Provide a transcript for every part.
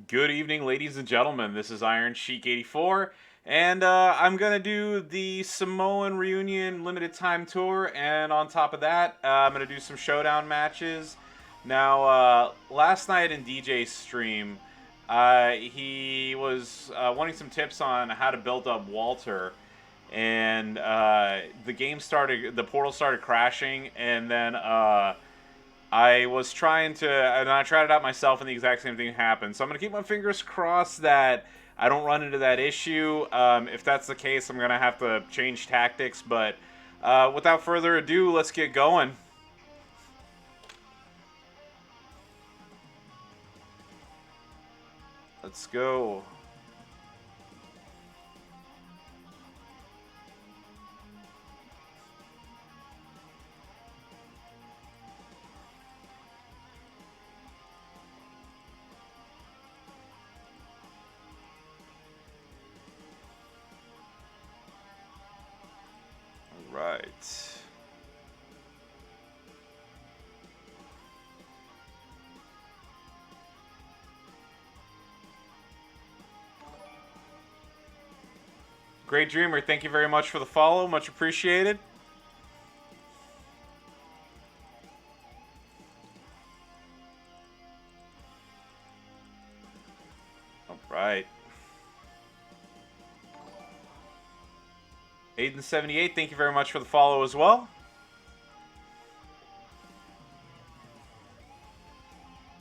Good evening, ladies and gentlemen. This is Iron Sheik 84, and I'm gonna do the Samoan reunion limited time tour. And on top of that, I'm gonna do some showdown matches. Now, last night in DJ's stream, he was wanting some tips on how to build up Walter, and the portal started crashing, and then I was trying to, and I tried it out myself, and the exact same thing happened. So I'm going to keep my fingers crossed that I don't run into that issue. If that's the case, I'm going to have to change tactics. But without further ado, let's get going. Let's go. All right. Great Dreamer, thank you very much for the follow. Much appreciated. All right. Aiden78, thank you very much for the follow as well.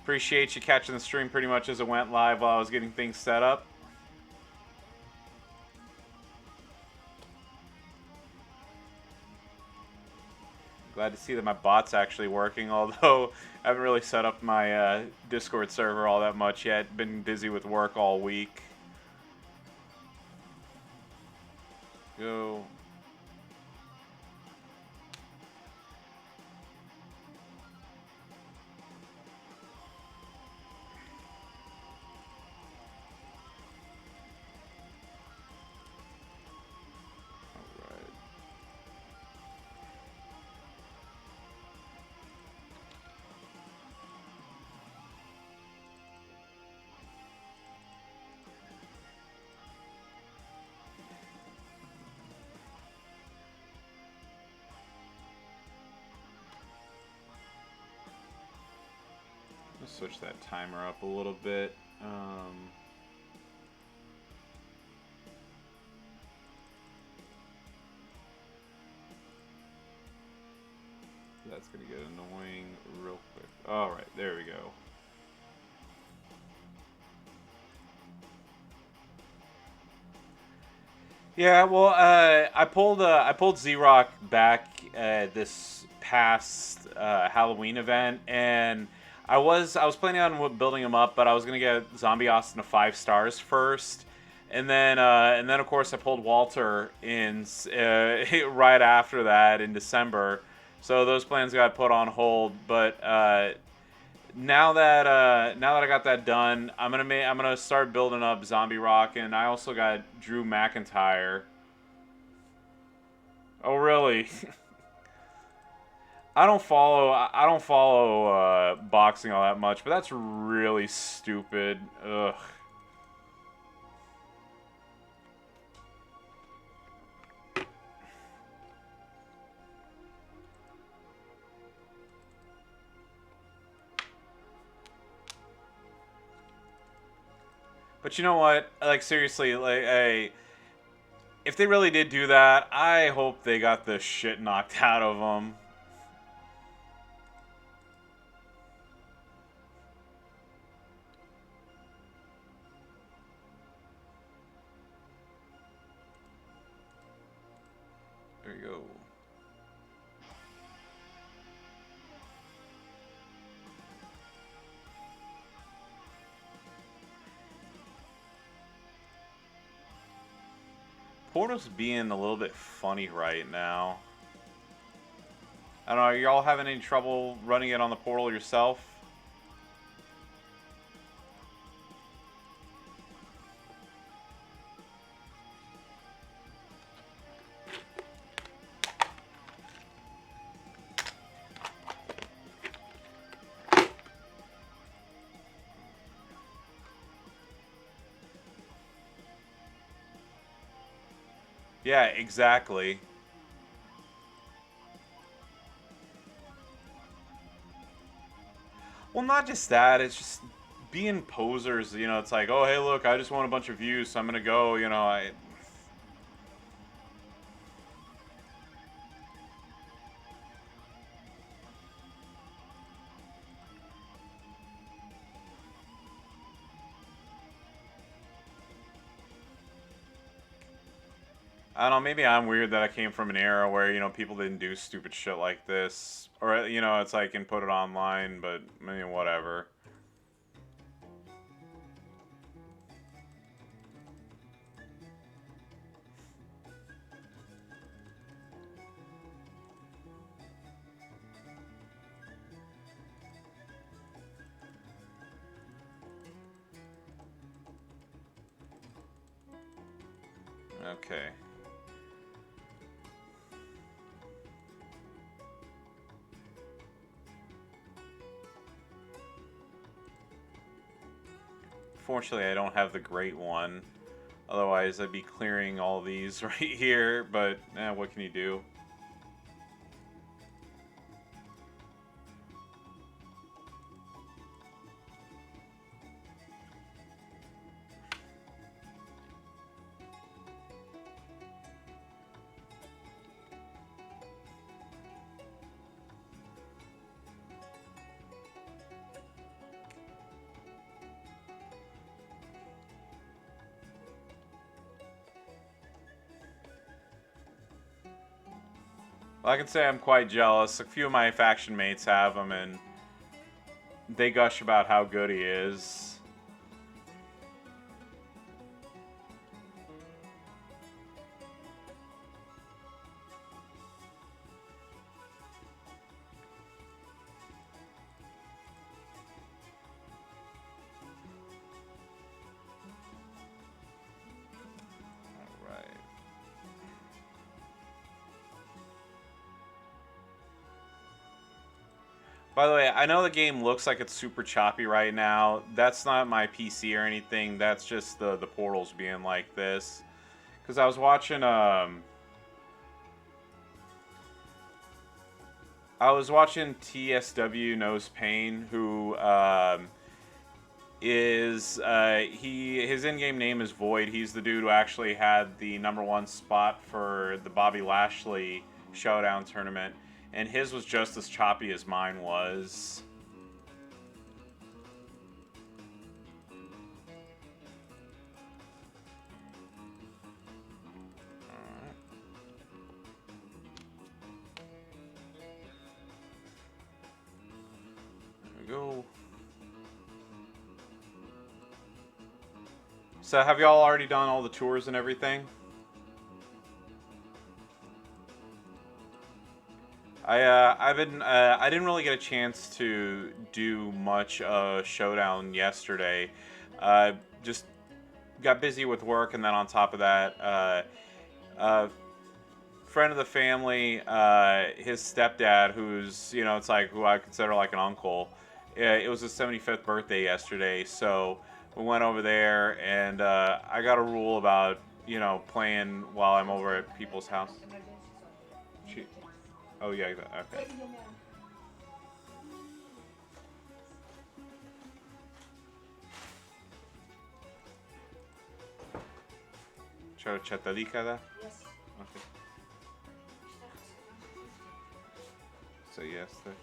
Appreciate you catching the stream pretty much as it went live while I was getting things set up. Glad to see that my bot's actually working, although I haven't really set up my Discord server all that much yet. Been busy with work all week. Go. Let's switch that timer up a little bit. That's gonna get annoying real quick. All right, there we go. Yeah, well, I pulled Z-Rock back this past Halloween event, and I was planning on building him up, but I was gonna get Zombie Austin to 5 stars first, and then of course I pulled Walter in right after that in December, so those plans got put on hold. But now that I got that done, I'm gonna start building up Zombie Rock, and I also got Drew McIntyre. Oh really? I don't follow boxing all that much, but that's really stupid. Ugh. But you know what? Like seriously, if they really did do that, I hope they got the shit knocked out of them. There you go. Portal's being a little bit funny right now. I don't know, are y'all having any trouble running it on the portal yourself? Yeah, exactly. Well, not just that. It's just being posers. You know, it's like, oh, hey, look, I just want a bunch of views, so I'm gonna go. You know, I don't know. Maybe I'm weird that I came from an era where people didn't do stupid shit like this, or it's like and put it online. But I mean, whatever. Okay. Fortunately, I don't have the great one. Otherwise, I'd be clearing all these right here. But what can you do? Well, I can say I'm quite jealous. A few of my faction mates have him, and they gush about how good he is. Alright. By the way, I know the game looks like it's super choppy right now. That's not my PC or anything. That's just the portals being like this. Because I was watching TSW Knows Pain, who is his in-game name is Void. He's the dude who actually had the #1 spot for the Bobby Lashley Showdown tournament, and his was just as choppy as mine was. Alright. There we go. So have y'all already done all the tours and everything? I didn't really get a chance to do much Showdown yesterday. Just got busy with work, and then on top of that, uh, friend of the family, his stepdad, who's it's like who I consider like an uncle. It was his 75th birthday yesterday, so we went over there, and I got a rule about playing while I'm over at people's house. She, oh yeah, okay. C'è da? Okay. So yes. Okay.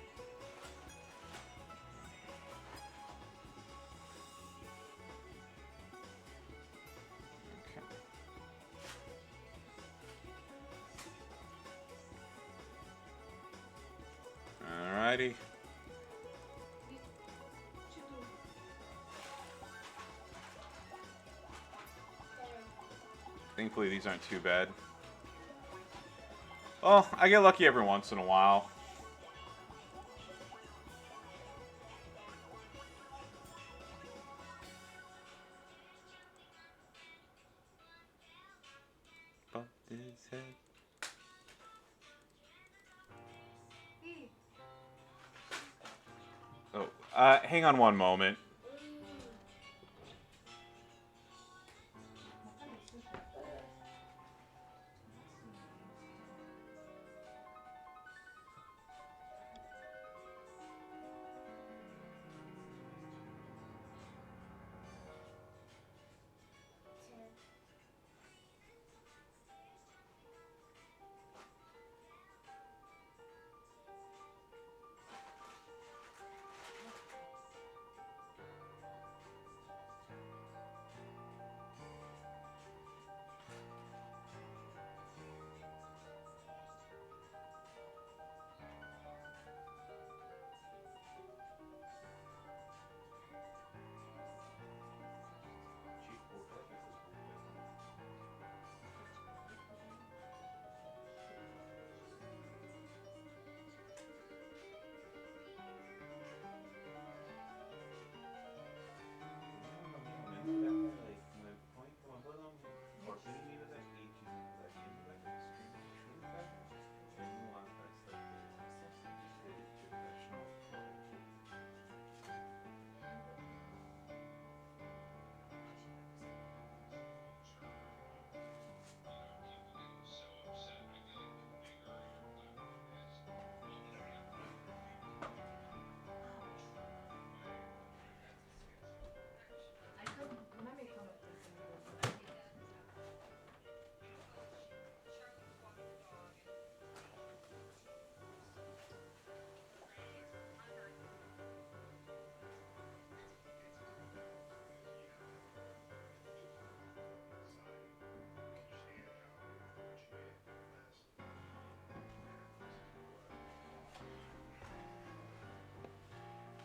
Alrighty. Thankfully, these aren't too bad. Well, I get lucky every once in a while. Bumped his head. Oh, hang on one moment.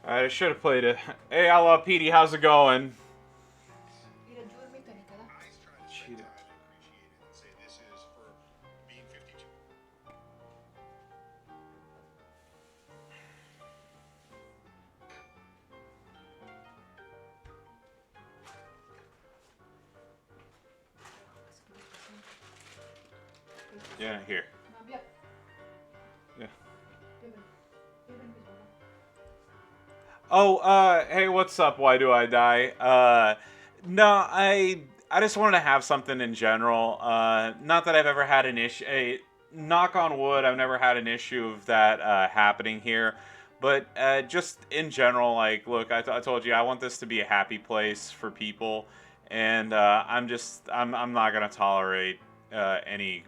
I should have played it. Hey, I love Petey. How's it going? Cheetah. Yeah, here. Yeah. Oh, hey, what's up? Why do I die? No, I just wanted to have something in general. Not that I've ever had an issue. Knock on wood, I've never had an issue of that happening here. But just in general, like, look, I told you I want this to be a happy place for people, and I'm not gonna tolerate any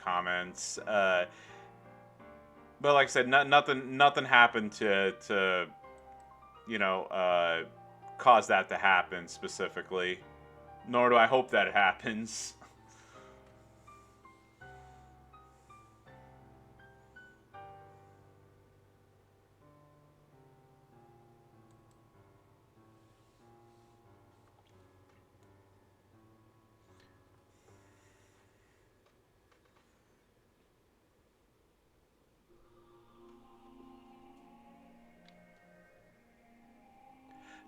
comments. But like I said, nothing happened to cause that to happen specifically. Nor do I hope that it happens.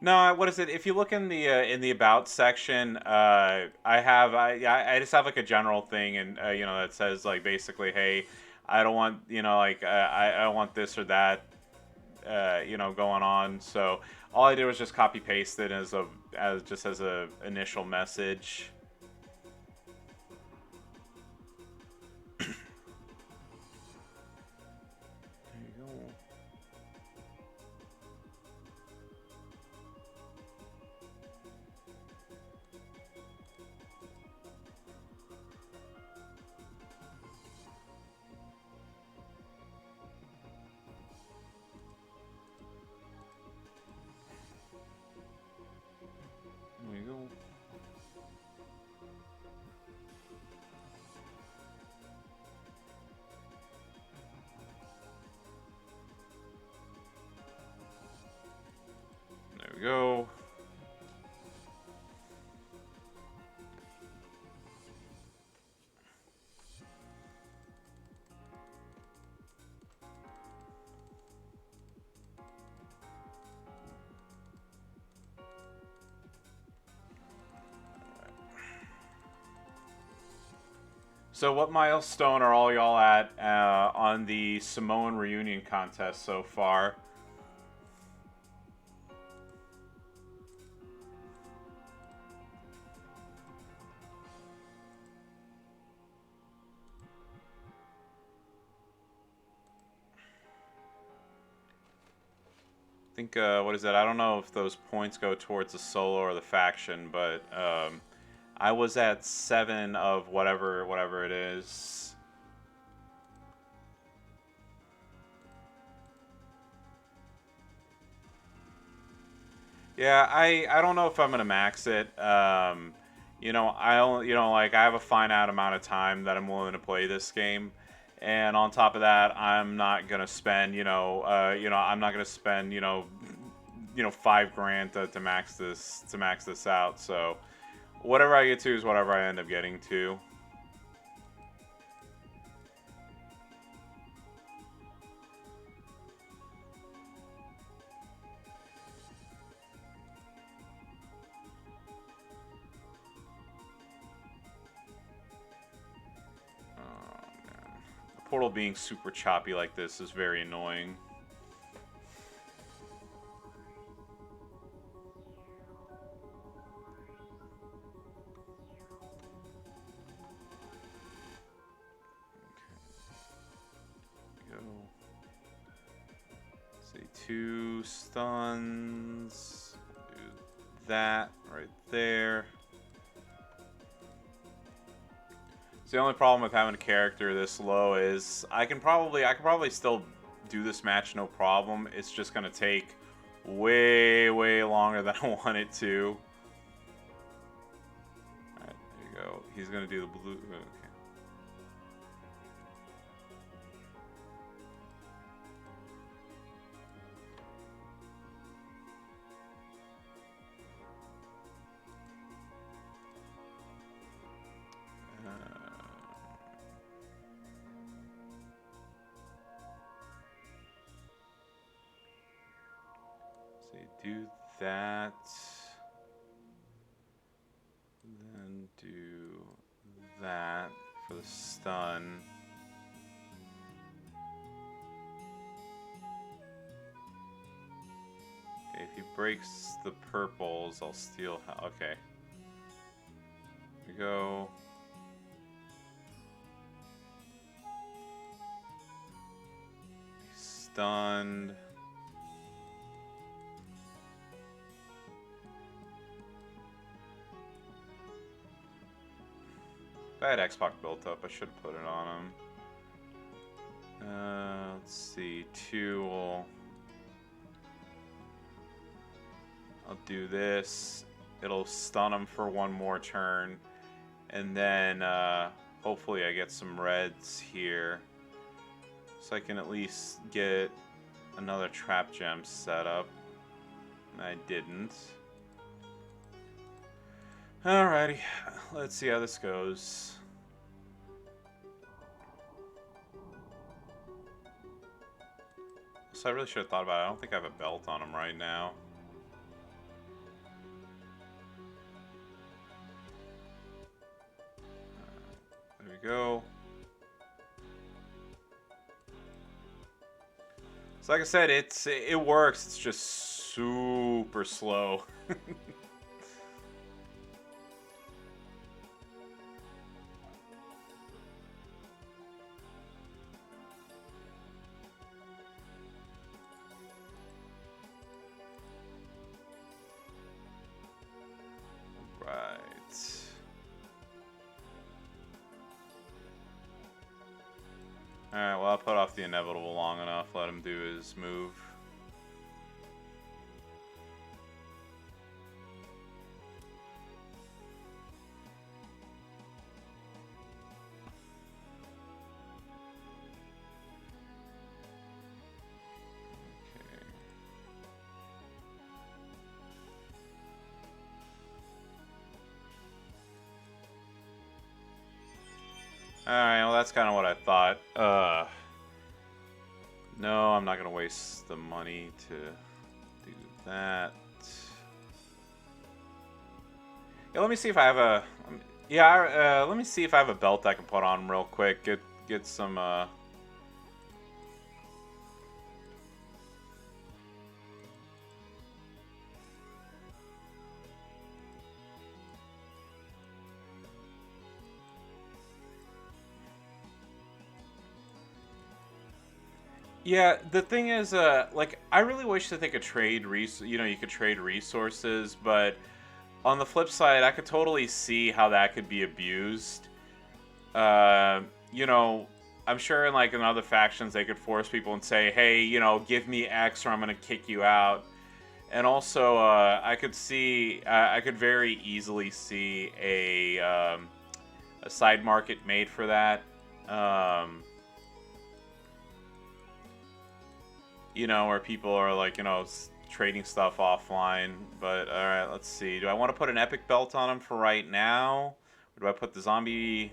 No, what is it? If you look in the about section, I just have like a general thing, and that says like basically, hey, I don't want like I don't want this or that going on. So all I did was just copy paste it as a initial message. There you go. There you go. There we go. So what milestone are all y'all at on the Samoan reunion contest so far? I think, what is that? I don't know if those points go towards the solo or the faction, but I was at 7 of whatever it is. Yeah, I don't know if I'm gonna max it. I only like I have a finite amount of time that I'm willing to play this game, and on top of that, I'm not gonna spend I'm not gonna spend 5 grand to max this out. So whatever I get to is whatever I end up getting to. Portal being super choppy like this is very annoying. Okay. Go. Say 2 stuns. Do that right there. So the only problem with having a character this low is I can probably still do this match no problem. It's just gonna take way longer than I want it to. Alright, there you go. He's gonna do the blue. Okay. do that. Then do that for the stun. Okay, if he breaks the purples, I'll steal. Okay. Here we go. He's stunned. If I had X-Pac built up, I should have put it on him. Let's see. 2 will... I'll do this. It'll stun him for 1 more turn. And then hopefully I get some reds here. So I can at least get another trap gem set up. I didn't. Alrighty, let's see how this goes. So I really should have thought about it. I don't think I have a belt on him right now. There we go. So like I said, it works. It's just super slow. Alright, well, I'll put off the inevitable long enough. Let him do his move. Alright, well that's kind of what I thought. No, I'm not going to waste the money to do that. Yeah, let me see if I have a... Yeah, let me see if I have a belt I can put on real quick. Get some... Yeah, the thing is, like, I really wish that they could trade, you could trade resources, but on the flip side, I could totally see how that could be abused. You know, I'm sure in other factions they could force people and say, hey, give me X or I'm gonna kick you out. And also, I could very easily see a side market made for that. Where people are trading stuff offline. But alright, let's see. Do I want to put an epic belt on him for right now? Or do I put the zombie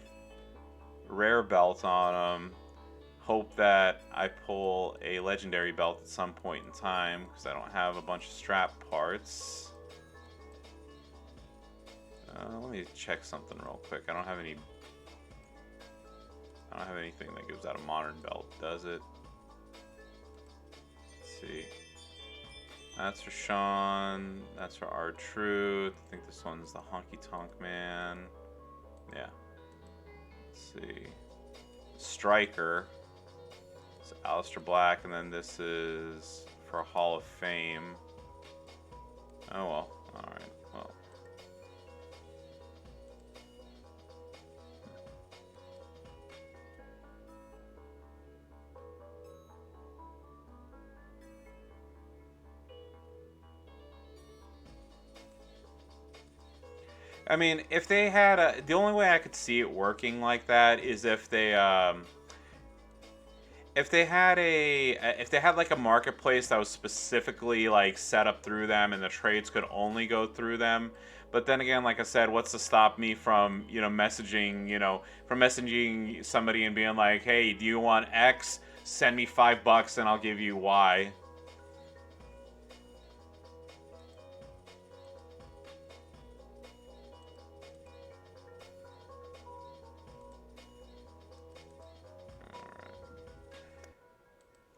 rare belt on him? Hope that I pull a legendary belt at some point in time, because I don't have a bunch of strap parts. Let me check something real quick. I don't have anything that gives out a modern belt, does it? See. That's for Sean. That's for R-Truth. I think this one's the Honky Tonk Man. Yeah. Let's see. Striker. It's Aleister Black, and then this is for Hall of Fame. Oh well. Alright. Well. I mean, if they had the only way I could see it working like that is if they had like a marketplace that was specifically set up through them and the trades could only go through them. But then again, like I said, what's to stop me from messaging somebody and being like, hey, do you want X? Send me $5 and I'll give you Y.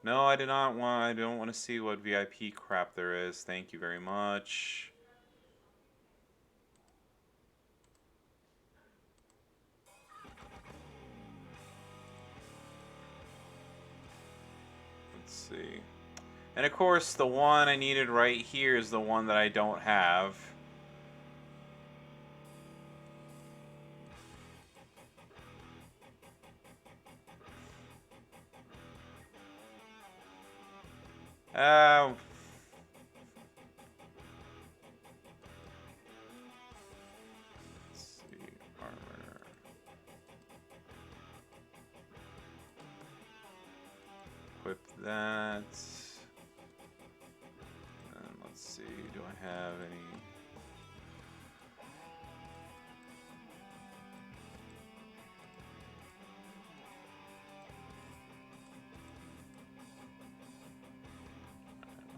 No, I do not want. I don't want to see what VIP crap there is. Thank you very much. Let's see. And of course, the one I needed right here is the one that I don't have. Uh, let's see. Armor. Equip that. And let's see. Do I have any?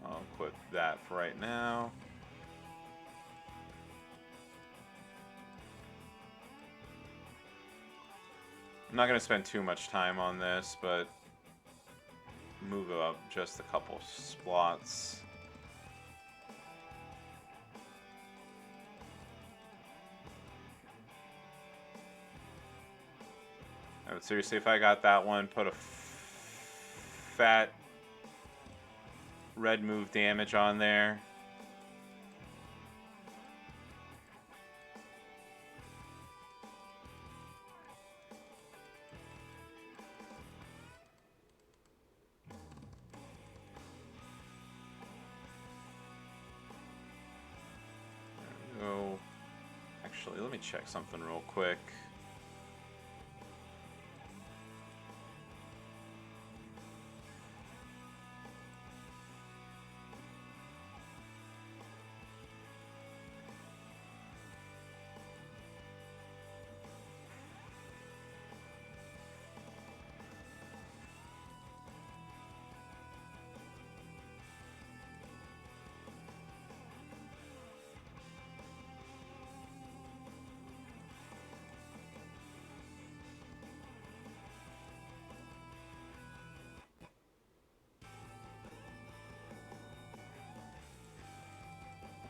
I'll equip that for right now. I'm not going to spend too much time on this, but move up just a couple slots. But seriously, if I got that one, put a fat red move damage on there. There we go. Actually, let me check something real quick.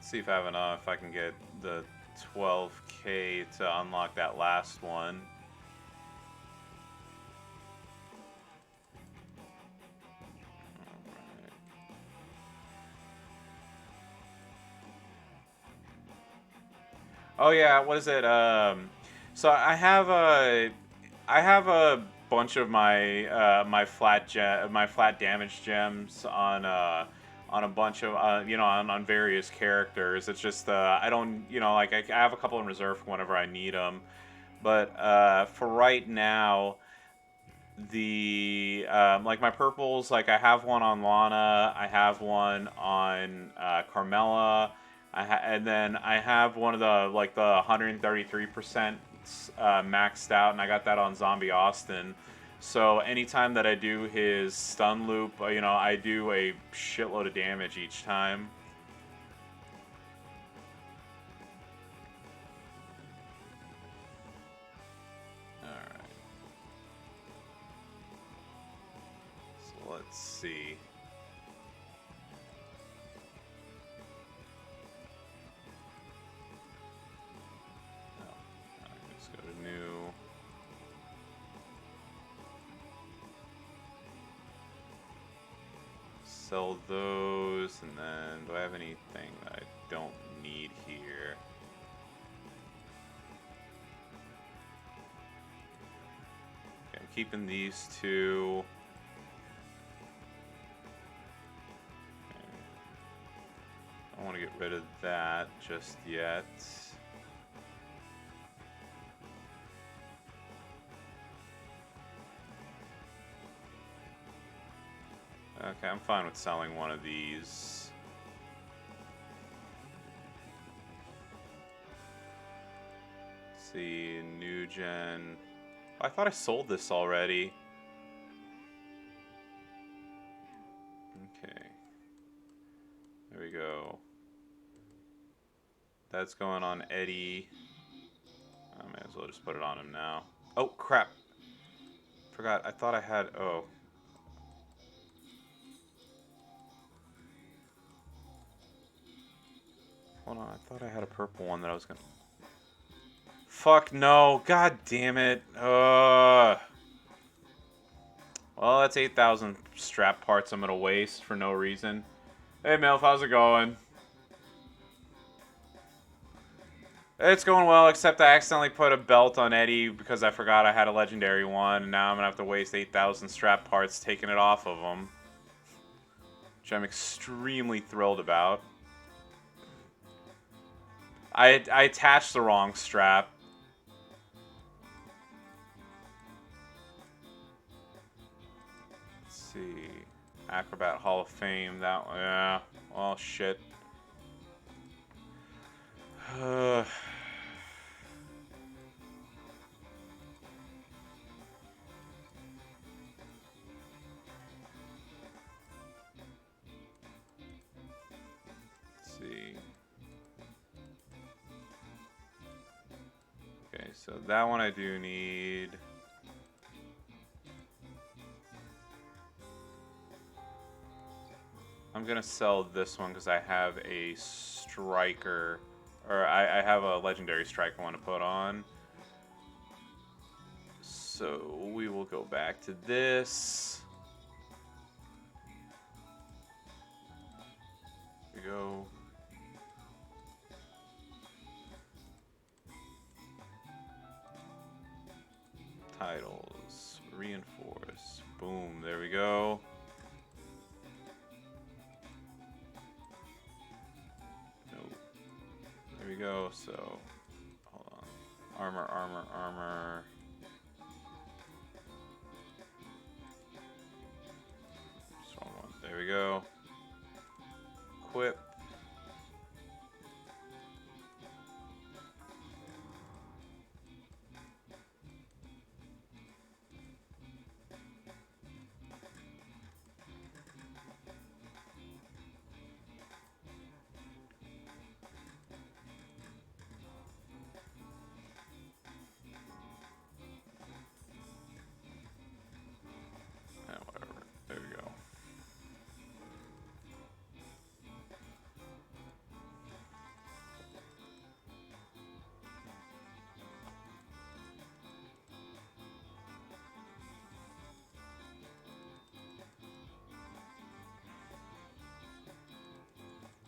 See if I have enough. I can get the 12K to unlock that last one. Alright. Oh yeah, what is it? So I have a bunch of my my flat damage gems on a bunch of on various characters. It's just I don't like I have a couple in reserve for whenever I need them, but for right now the like my purples, like I have one on Lana, I have one on Carmella, and then I have one of the like the 133% maxed out, and I got that on Zombie Austin. So anytime that I do his stun loop, I do a shitload of damage each time. Alright. So let's see. Let's go to new. Sell those, and then do I have anything that I don't need here? Okay, I'm keeping these two. Okay. I don't want to get rid of that just yet. Okay, I'm fine with selling one of these. Let's see, new gen. Oh, I thought I sold this already. Okay. There we go. That's going on Eddie. I may as well just put it on him now. Oh, crap. Forgot. I thought I had... Oh. Hold on, I thought I had a purple one that I was gonna... Fuck no. God damn it. Well, that's 8,000 strap parts I'm gonna waste for no reason. Hey, Milf, how's it going? It's going well, except I accidentally put a belt on Eddie because I forgot I had a legendary one, and now I'm gonna have to waste 8,000 strap parts taking it off of him. Which I'm extremely thrilled about. I attached the wrong strap. Let's see. Acrobat Hall of Fame. That one. Yeah. Well, shit. Let's see. Okay, so that one I do need. I'm gonna sell this one because I have a striker, or I have a legendary striker I want to put on. So we will go back to this. Here we go. Titles, reinforce, boom, there we go. Nope. There we go, so, hold on. Armor, armor, armor. Strong one, there we go. Equip. Whatever. There we go.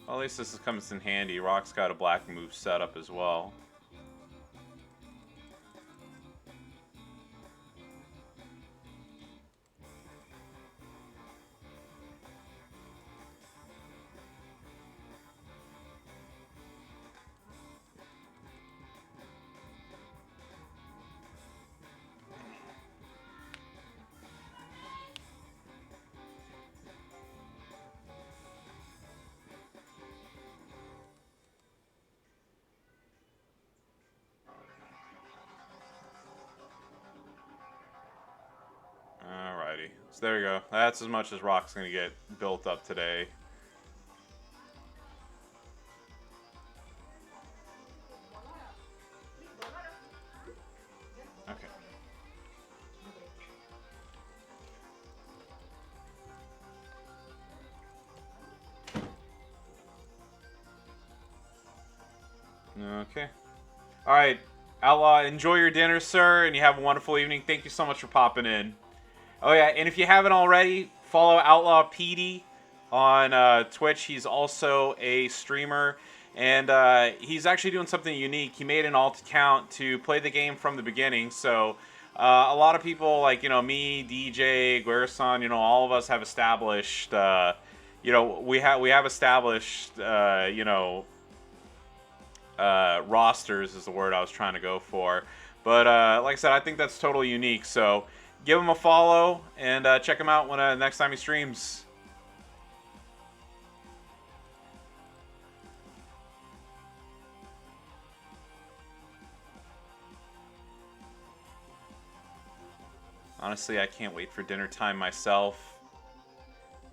Well, at least this comes in handy. Rock's got a black move set up as well. Alrighty, so there you go. That's as much as Rock's gonna get built up today. Okay. Okay. Alright, Outlaw, enjoy your dinner, sir, and you have a wonderful evening. Thank you so much for popping in. Oh yeah, and if you haven't already, follow Outlaw PD on Twitch. He's also a streamer, and he's actually doing something unique. He made an alt account to play the game from the beginning, so a lot of people, like, you know, me, DJ, Guerson, you know, all of us have established, you know, we have established, you know, rosters is the word I was trying to go for. But like I said, I think that's totally unique, so give him a follow and check him out when next time he streams. Honestly, I can't wait for dinner time myself.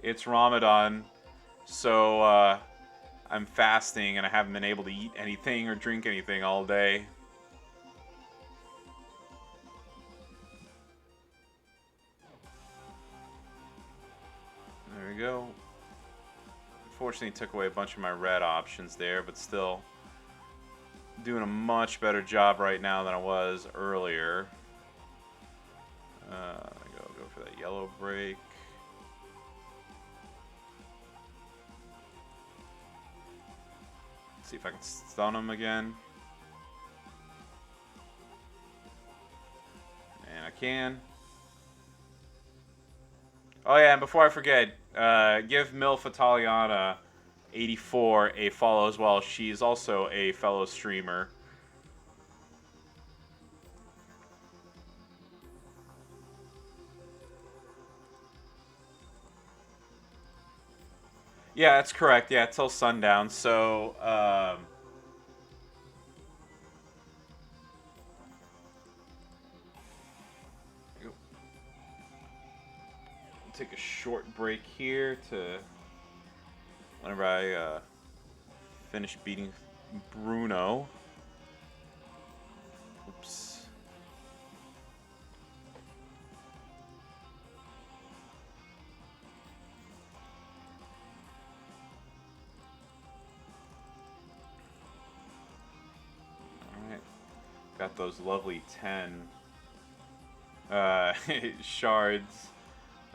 It's Ramadan, so I'm fasting and I haven't been able to eat anything or drink anything all day. There we go. unfortunately took away a bunch of my red options there, but still doing a much better job right now than I was earlier. Go for that yellow break. See if I can stun him again. And I can. Oh yeah, and before I forget, give Milf Italiana 84 a follow as well. She's also a fellow streamer. Yeah, that's correct. Yeah, till sundown. So, take a short break here to whenever I finish beating Bruno. Oops. Alright. Got those lovely 10 shards.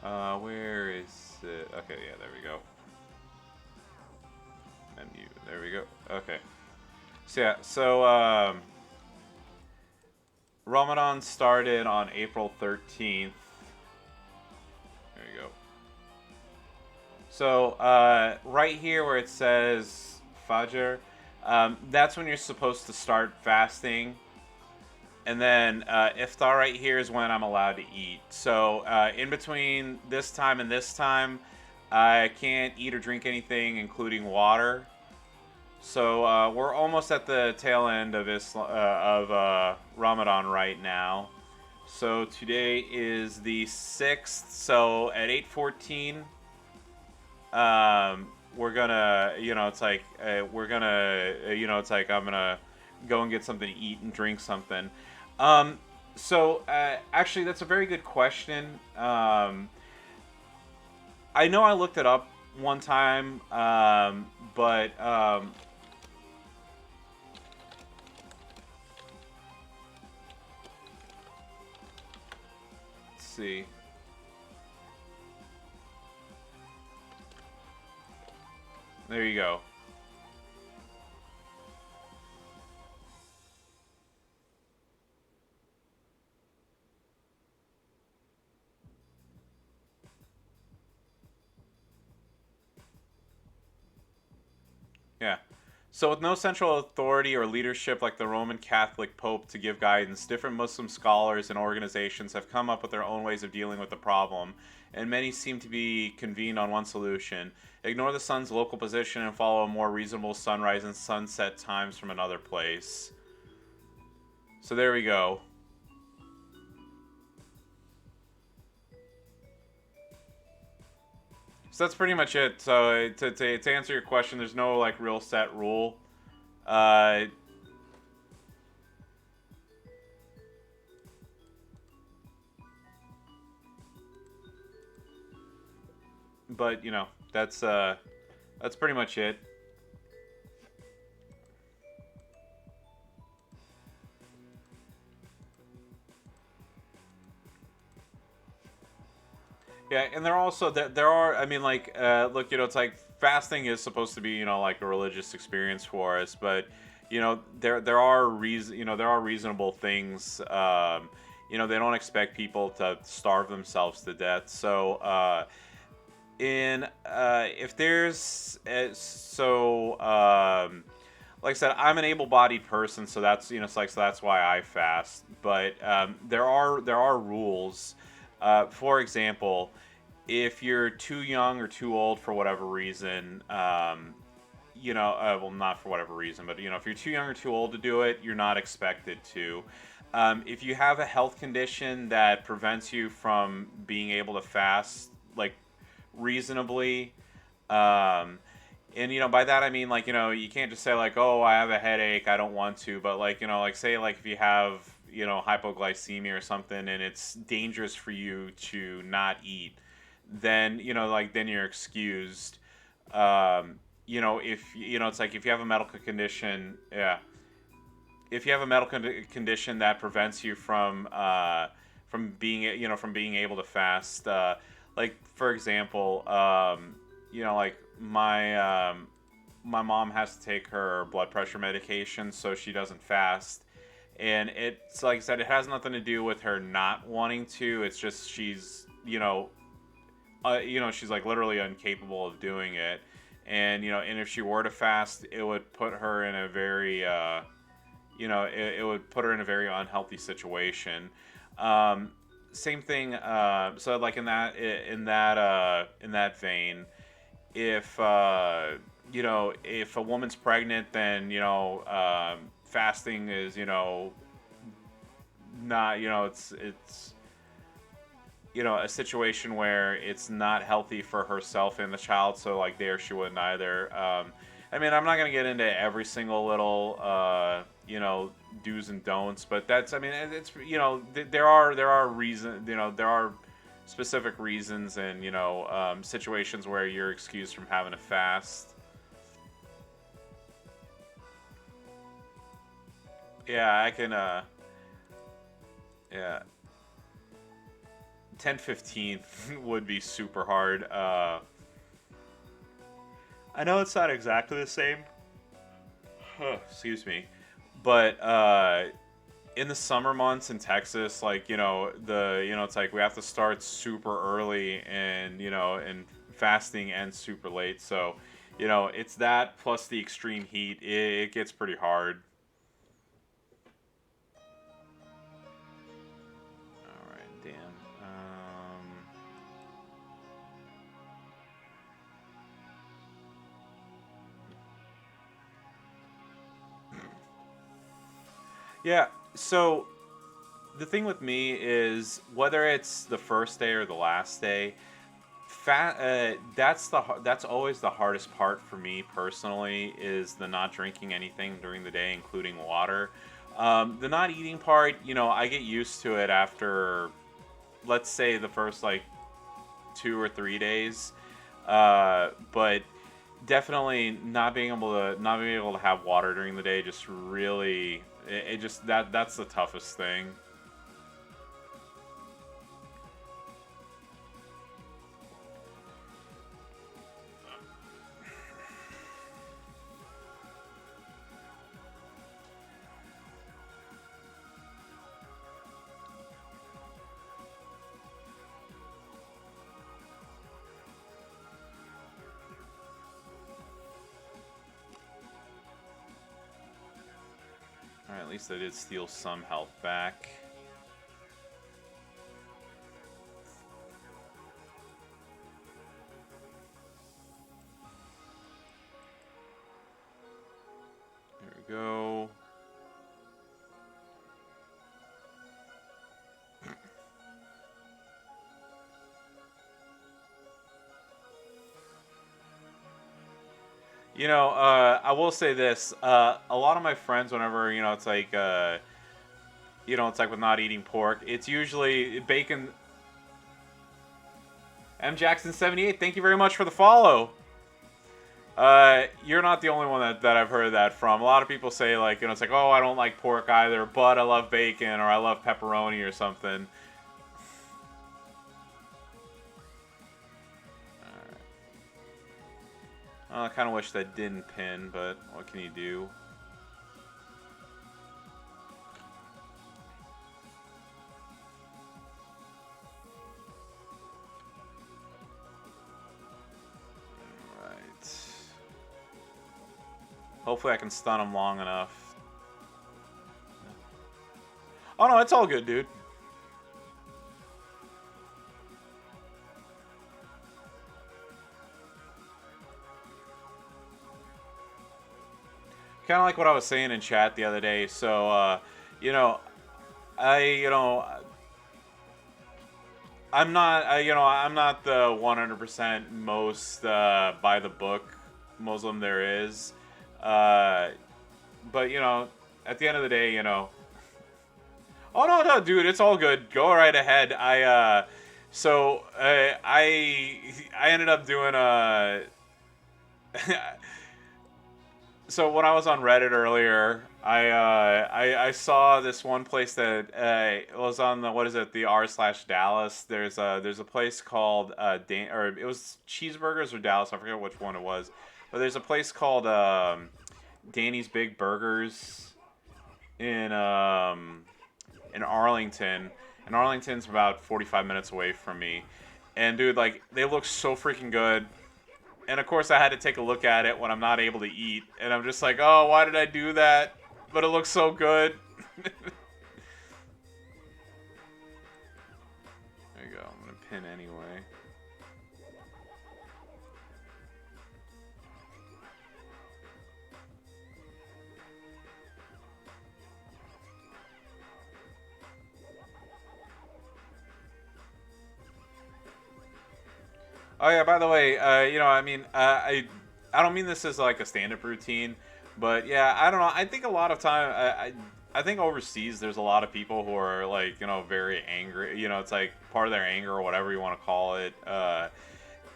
Where is it? Okay, yeah, there we go. Menu, there we go. Okay. So yeah, so Ramadan started on April 13th. There you go. So right here where it says Fajr, that's when you're supposed to start fasting. And then iftar right here is when I'm allowed to eat. So in between this time and this time, I can't eat or drink anything, including water. So we're almost at the tail end of Ramadan right now. So today is the 6th. So at 8:14, we're gonna, it's like it's like I'm gonna go and get something to eat and drink something. Actually, that's a very good question. I know I looked it up one time, but let's see. There you go. Yeah. So, with no central authority or leadership like the Roman Catholic Pope to give guidance, different Muslim scholars and organizations have come up with their own ways of dealing with the problem, and many seem to be convened on one solution: ignore the sun's local position and follow more reasonable sunrise and sunset times from another place. So, there we go. So that's pretty much it. So to answer your question, there's no like real set rule. Uh, but that's pretty much it. Yeah, and there are, I mean, like look, it's like fasting is supposed to be like a religious experience for us, but there are reasonable things. They don't expect people to starve themselves to death. So in if there's like I said, I'm an able-bodied person, so that's so that's why I fast. But there are rules. For example, if you're too young or too old for whatever reason, well, not for whatever reason, but if you're too young or too old to do it, you're not expected to. If you have a health condition that prevents you from being able to fast, like reasonably, and by that I mean like you can't just say like, oh, I have a headache, I don't want to, but like like say like if you have hypoglycemia or something and it's dangerous for you to not eat, then then you're excused. If it's like if you have a medical condition, yeah, if you have a medical condition that prevents you from being from being able to fast, like for example, like my mom has to take her blood pressure medication so she doesn't fast, and it's like I said, it has nothing to do with her not wanting to. It's just she's like literally incapable of doing it, and if she were to fast, it would put her in a very it would put her in a very unhealthy situation. Um, Same thing. So like in that vein, if if a woman's pregnant, then fasting is not it's a situation where it's not healthy for herself and the child. So like there, she wouldn't either. I mean, I'm not gonna get into every single little do's and don'ts, but that's I mean it's there are reasons there are specific reasons and situations where you're excused from having to fast. Yeah, I can. Yeah, 10-15 would be super hard. I know it's not exactly the same. Excuse me, but in the summer months in Texas, like it's like we have to start super early, and fasting ends super late. So, it's that plus the extreme heat. It gets pretty hard. All right, damn. Yeah. So the thing with me is whether it's the first day or the last day, that's always the hardest part for me personally is the not drinking anything during the day, including water. The not eating part, I get used to it after, let's say, the first like 2 or 3 days. But definitely not being able to have water during the day just really it just that's the toughest thing. All right, at least I did steal some health back. There we go. I will say this. A lot of my friends, whenever, it's like with not eating pork, it's usually bacon. M Jackson 78, thank you very much for the follow. You're not the only one that I've heard that from. A lot of people say like, it's like, oh, I don't like pork either, but I love bacon or I love pepperoni or something. I kind of wish that didn't pin, but what can you do? Right. Hopefully I can stun him long enough. Oh no, it's all good, dude. Kind of like what I was saying in chat the other day. So, you know, I, I'm not the 100% most by the book Muslim there is. Uh, but at the end of the day, oh no, no, dude, it's all good. Go right ahead. I ended up doing a So when I was on Reddit earlier, I saw this one place that was on the, what is it, the r/Dallas. There's a place called or it was Cheeseburgers or Dallas. I forget which one it was, but there's a place called Danny's Big Burgers in Arlington, and Arlington's about 45 minutes away from me. And dude, like, they look so freaking good. And of course, I had to take a look at it when I'm not able to eat, and I'm just like, oh, why did I do that? But it looks so good. There you go. I'm gonna pin anyway. Oh yeah, by the way, I mean, I don't mean this as like a stand-up routine, but yeah, I don't know. I think a lot of time, I think overseas there's a lot of people who are like, very angry. It's like part of their anger or whatever you want to call it.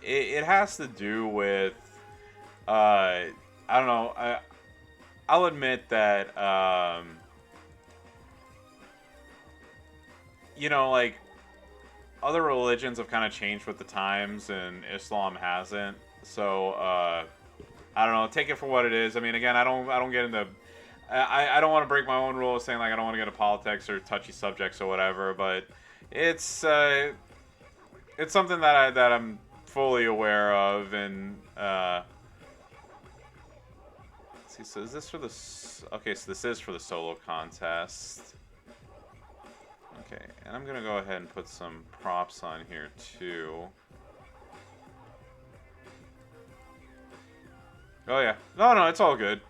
It has to do with, I don't know. I'll admit that, like, other religions have kind of changed with the times, and Islam hasn't. So I don't know. Take it for what it is. I mean, again, I don't get into. I don't want to break my own rules, saying like I don't want to get into politics or touchy subjects or whatever. But it's something that I'm fully aware of, and let's see. So is this for the? Okay, so this is for the solo contest. Okay, and I'm gonna go ahead and put some props on here too. Oh yeah, no, it's all good.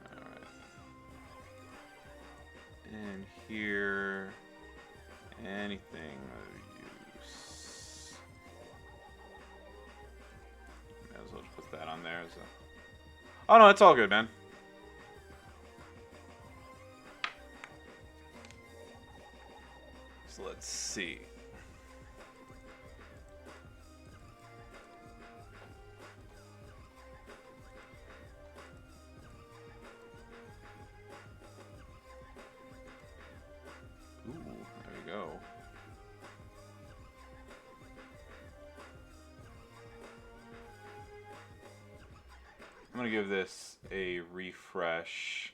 All right, and here, anything of use. May as well just put that on there as a. Oh no, it's all good, man. So let's see. Ooh, there we go. I'm gonna give this a refresh.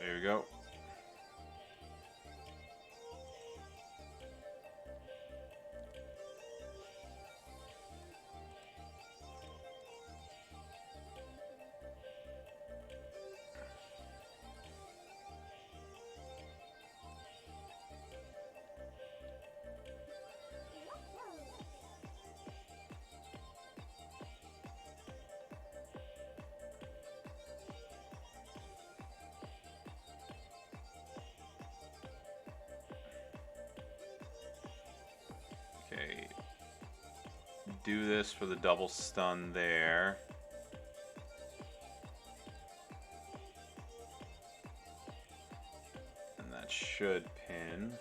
There we go. Okay. Do this for the double stun there. And that should pin.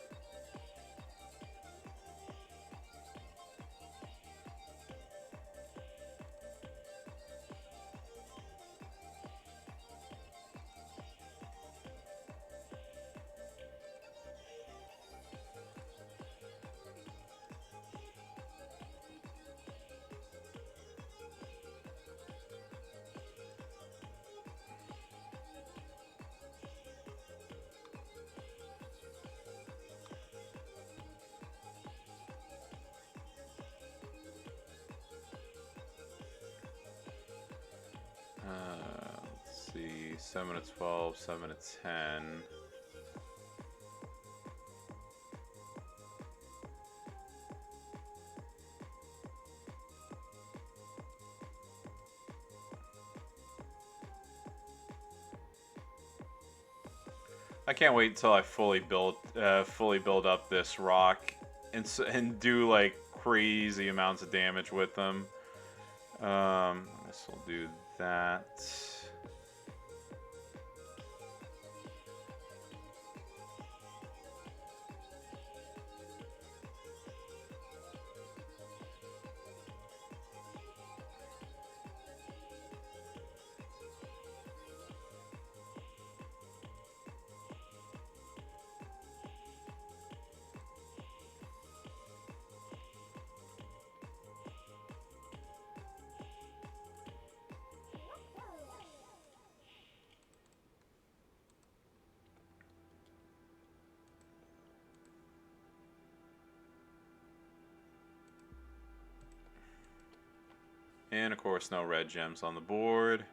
Let's see, 7 to 12, 7 to 10. I can't wait until I fully build up this rock and do like crazy amounts of damage with them. I guess we'll do that. And of course, no red gems on the board.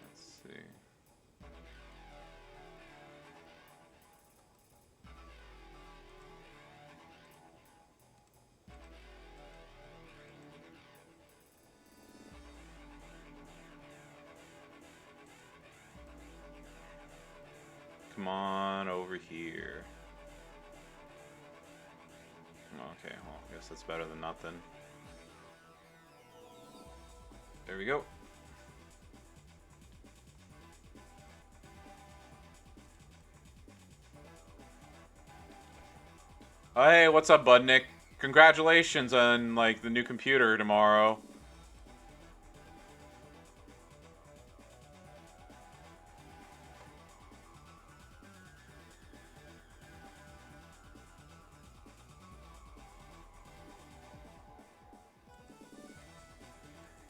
Let's see. Come on over here. Okay, well, I guess that's better than nothing. There we go. Oh, hey, what's up, Budnick? Congratulations on, like, the new computer tomorrow.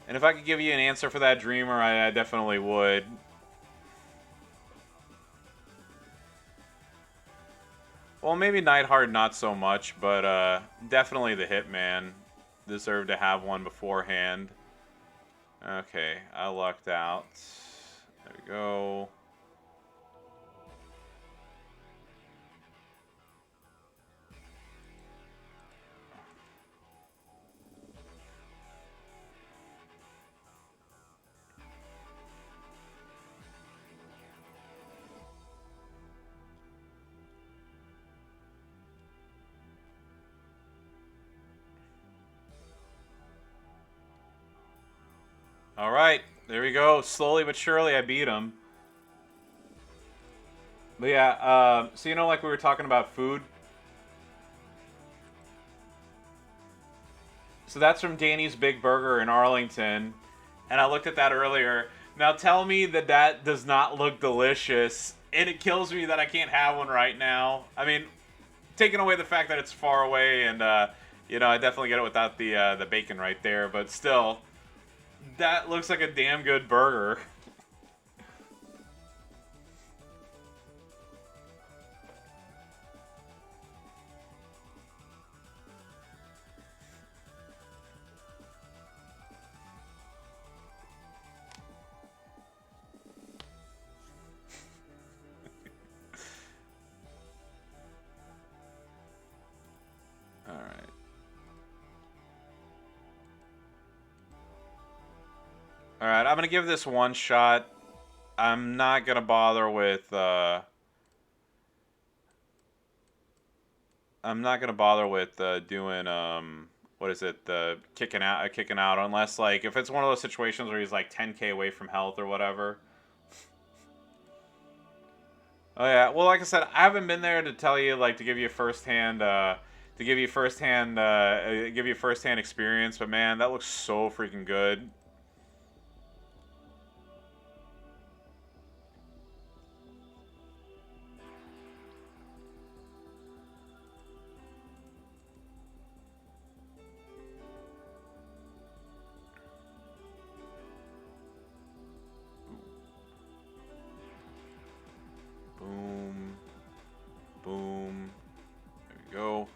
And if I could give you an answer for that dreamer, I definitely would. Well, maybe Neidhart not so much, but definitely the Hitman deserved to have one beforehand. Okay, I lucked out. There we go. All right, there we go. Slowly but surely, I beat him. But yeah, so you know, like we were talking about food. So that's from Danny's Big Burger in Arlington, and I looked at that earlier. Now tell me that that does not look delicious, and it kills me that I can't have one right now. I mean, taking away the fact that it's far away, and you know, I definitely get it without the bacon right there, but still, that looks like a damn good burger. Alright. Alright, I'm gonna give this one shot. I'm not gonna bother with, I'm not gonna bother with doing what is it, the kicking out unless like if it's one of those situations where he's like 10k away from health or whatever. Oh yeah, well like I said, I haven't been there to tell you like to give you first hand experience, but man, that looks so freaking good. Boom. Boom. There we go.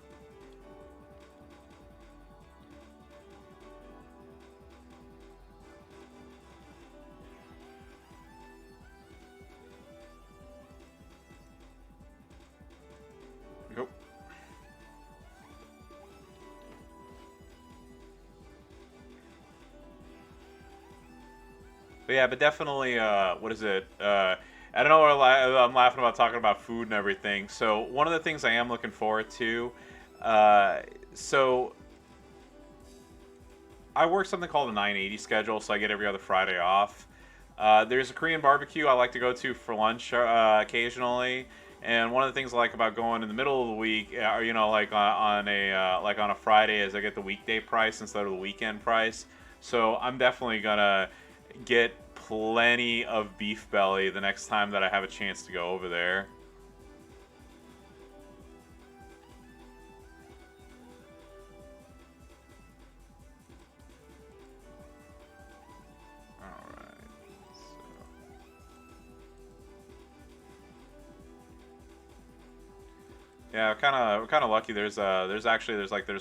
But yeah, but definitely, what is it? I don't know what I'm laughing about talking about food and everything. So one of the things I am looking forward to, uh, so I work something called a 980 schedule, so I get every other Friday off. There's a Korean barbecue I like to go to for lunch occasionally, and one of the things I like about going in the middle of the week, or like on a Friday, is I get the weekday price instead of the weekend price. So I'm definitely gonna get plenty of beef belly the next time that I have a chance to go over there. All right. So, yeah, we're kind of lucky. There's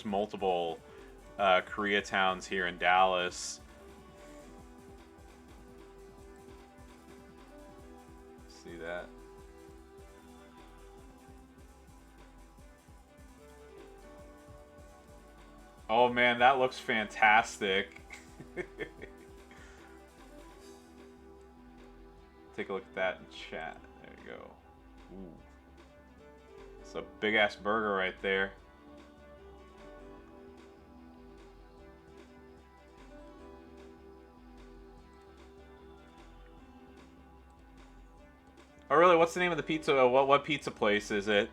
multiple Koreatowns here in Dallas. See that? Oh man, that looks fantastic. Take a look at that in chat. There you go. Ooh, it's a big ass burger right there. Oh really? What's the name of the pizza? What pizza place is it?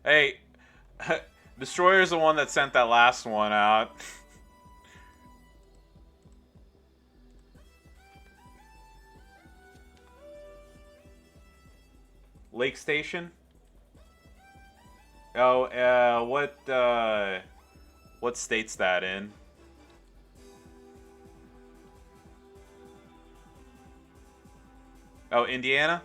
Hey, Destroyer's the one that sent that last one out. Lake Station. Oh, what state's that in? Oh, Indiana.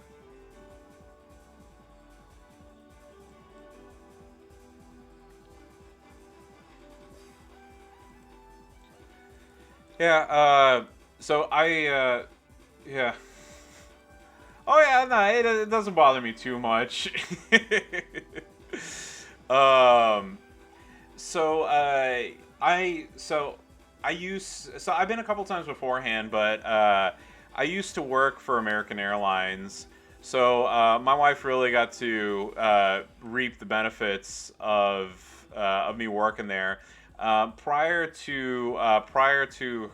Yeah. So yeah. Oh yeah, no, it doesn't bother me too much. um, so I've been a couple times beforehand, but I used to work for American Airlines. So my wife really got to reap the benefits of me working there. Prior to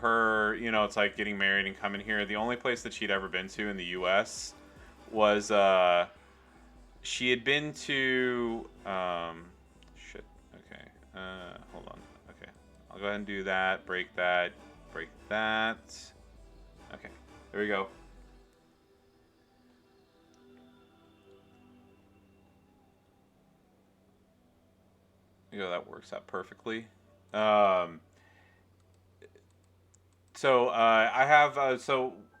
her, it's like getting married and coming here. The only place that she'd ever been to in the U.S. was she had been to shit. Okay, hold on. Okay, I'll go ahead and do that. Break that. Break that. Okay, there we go. That works out perfectly. Um, so I have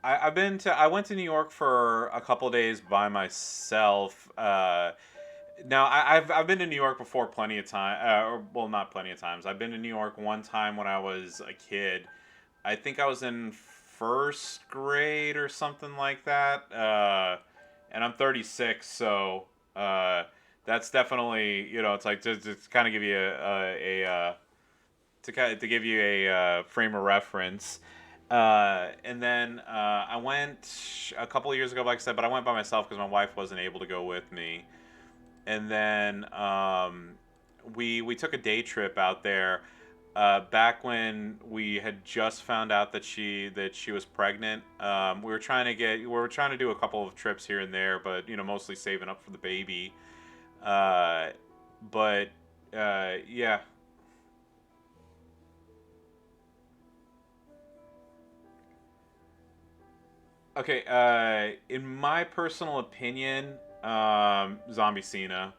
I've been to I went to New York for a couple days by myself. Now I've been to New York before plenty of time, or well, not plenty of times. I've been to New York one time when I was a kid. I think I was in first grade or something like that. And I'm 36, so that's definitely it's like to kind of give you to give you a frame of reference. And then I went a couple of years ago, like I said, but I went by myself because my wife wasn't able to go with me. And then we took a day trip out there. Back when we had just found out that she was pregnant, we were trying to do a couple of trips here and there, but mostly saving up for the baby. Uh, but yeah. Okay, in my personal opinion, Zombie Cena,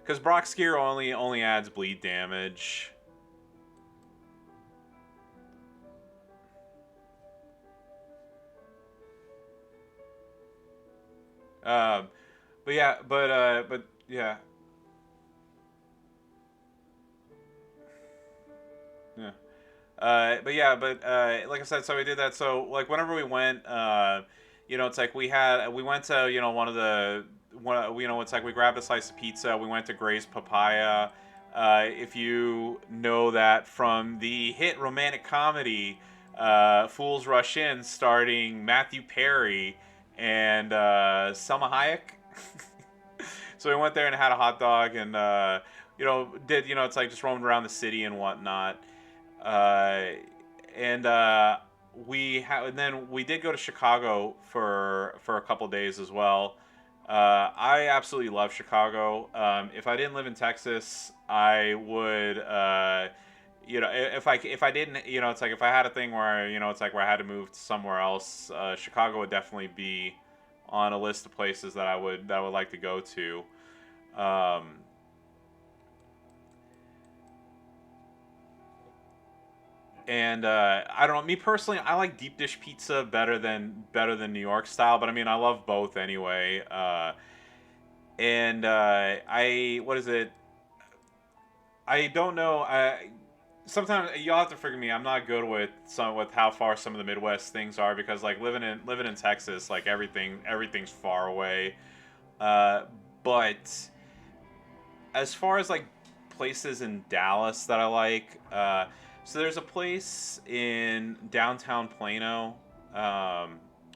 because Brock Skier only adds bleed damage. Um, but yeah, but yeah, yeah. But yeah, but like I said, so we did that. So like whenever we went, it's like we went to one of the it's like we grabbed a slice of pizza. We went to Gray's Papaya. If you know that from the hit romantic comedy Fools Rush In, starring Matthew Perry and Selma Hayek. So we went there and had a hot dog, and it's like just roamed around the city and whatnot. Uh, and then we did go to Chicago for a couple days as well. I absolutely love Chicago. If I didn't live in Texas, I would. If I didn't, it's like if I had a thing where it's like where I had to move somewhere else, Chicago would definitely be on a list of places that I would like to go to. And I don't know. Me personally, I like deep dish pizza better than New York style. But I mean, I love both anyway. And I what is it? I don't know. Sometimes you'll have to forgive me. I'm not good with how far some of the Midwest things are, because like living in Texas, like everything's far away. But as far as like places in Dallas that I like, so there's a place in downtown Plano,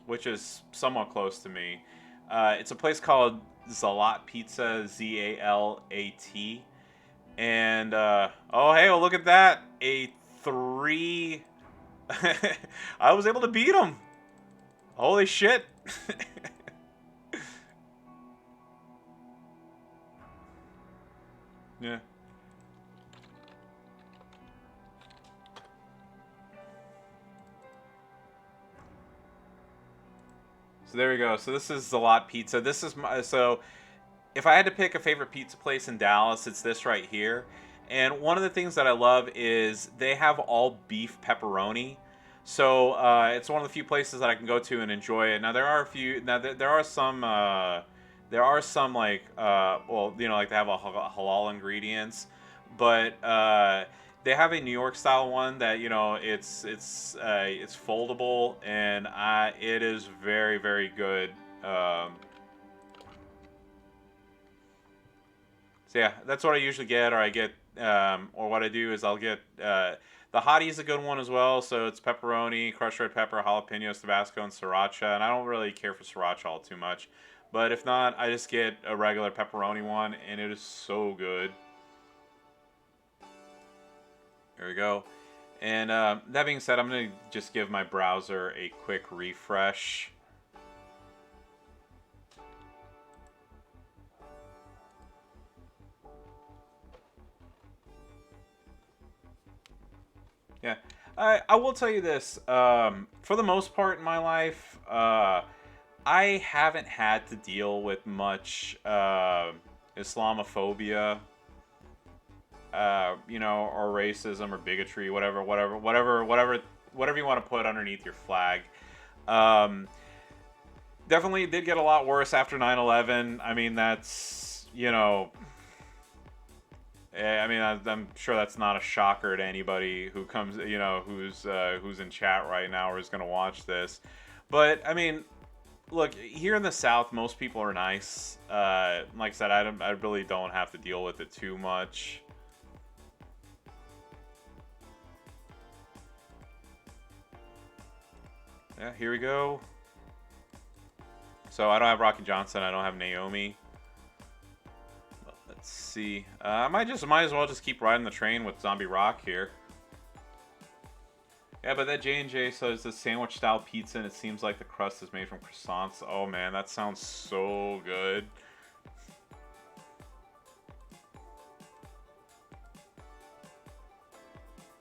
which is somewhat close to me. It's a place called Zalat Pizza, Zalat. And oh hey, well look at that, a 3. I was able to beat him. Holy shit. Yeah. So there we go. So this is Zalat Pizza. This is so if I had to pick a favorite pizza place in Dallas, it's this right here. And one of the things that I love is they have all beef pepperoni. So it's one of the few places that I can go to and enjoy it. Now there are a few. Now there are some. There are some like like they have a halal ingredients, but they have a New York style one that it's foldable, and it is very very good. So yeah, that's what I usually get, or I get, or what I do is I'll get the hottie is a good one as well. So it's pepperoni, crushed red pepper, jalapenos, Tabasco, and sriracha. And I don't really care for sriracha all too much, but if not, I just get a regular pepperoni one, and it is so good. There we go. And that being said, I'm gonna just give my browser a quick refresh. Yeah, I will tell you this. For the most part in my life, I haven't had to deal with much Islamophobia, or racism or bigotry, whatever you want to put underneath your flag. Um, Definitely did get a lot worse after 9/11. I mean, that's I mean, I'm sure that's not a shocker to anybody who comes, who's in chat right now or is going to watch this. But I mean, look, here in the South, most people are nice. Like I said, I really don't have to deal with it too much. Yeah, here we go. So I don't have Rocky Johnson. I don't have Naomi. Let's see. I might as well just keep riding the train with Zombie Rock here. Yeah, but that J&J says it's a sandwich style pizza, and it seems like the crust is made from croissants. Oh man, that sounds so good.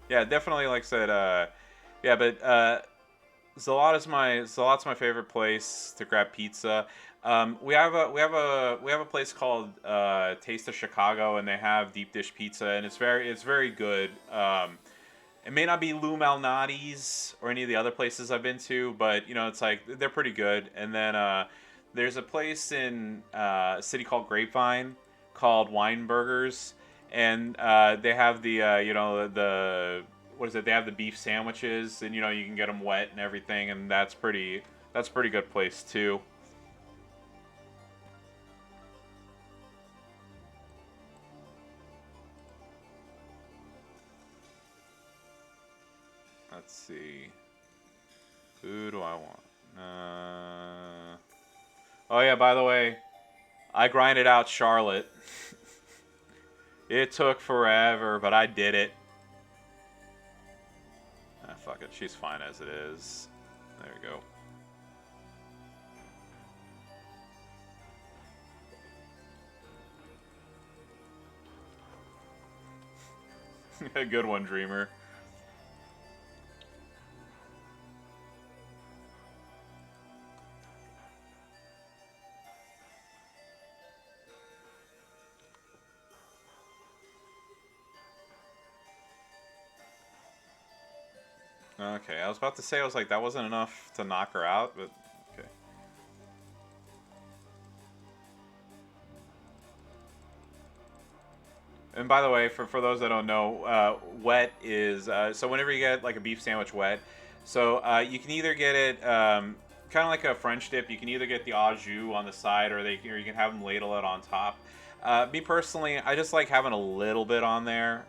Yeah, definitely. Like I said, yeah, but Zalat's my favorite place to grab pizza. We have a place called Taste of Chicago, and they have deep dish pizza, and it's very good. It may not be Lou Malnati's or any of the other places I've been to, but it's like they're pretty good. And then there's a place in a city called Grapevine called Weinbergers, and they have the what is it? They have the beef sandwiches, and you can get them wet and everything, and that's pretty good place too. see. Who do I want? Oh yeah, by the way, I grinded out Charlotte. It took forever, but I did it. Ah, fuck it. She's fine as it is. There we go. A good one, Dreamer. Okay, I was about to say, I was like, that wasn't enough to knock her out, but okay. And by the way, for those that don't know, wet is, so whenever you get like a beef sandwich wet, so you can either get it kind of like a French dip, you can either get the au jus on the side or you can have them ladle it on top. Me personally, I just like having a little bit on there.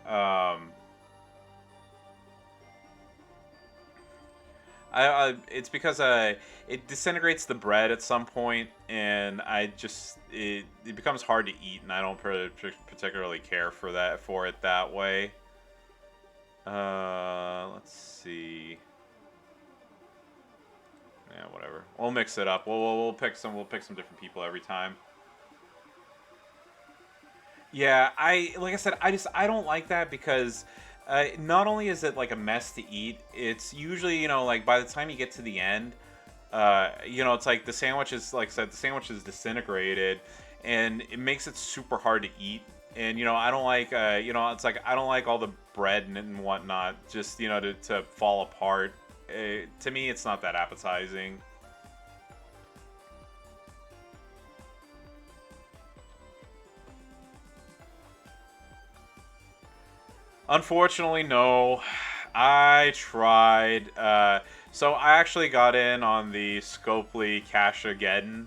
It's because it disintegrates the bread at some point, and it becomes hard to eat, and I don't particularly care for it that way. Let's see. Yeah, whatever. We'll mix it up. We'll pick some different people every time. Yeah, like I said, I don't like that because not only is it like a mess to eat, it's usually, like by the time you get to the end, it's like the sandwich is, like I said, the sandwich is disintegrated, and it makes it super hard to eat. And I don't like, it's like I don't like all the bread and whatnot just to fall apart. To me, it's not that appetizing. Unfortunately, no. I tried. So I actually got in on the Scopely Cash-Ageddon,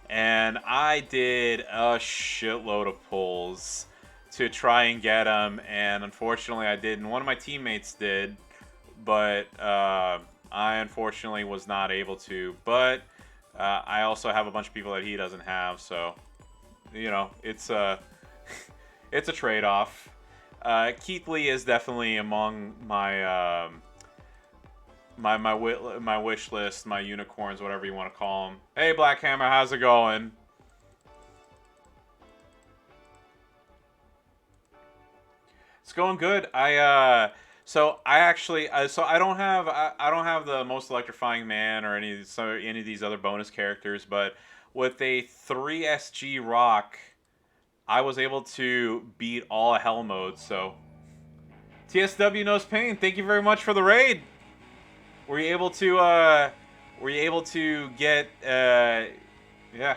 and I did a shitload of pulls to try and get them, and unfortunately I didn't. One of my teammates did, but I unfortunately was not able to. But I also have a bunch of people that he doesn't have, so it's a it's a trade-off. Keith Lee is definitely among my my wish list, my unicorns, whatever you want to call them. Hey, Black Hammer, how's it going? It's going good. So I actually so I don't have the most electrifying man or any of these other bonus characters, but with a 3 SG rock, I was able to beat all hell modes. So TSW knows pain. Thank you very much for the raid. Were you able to get yeah?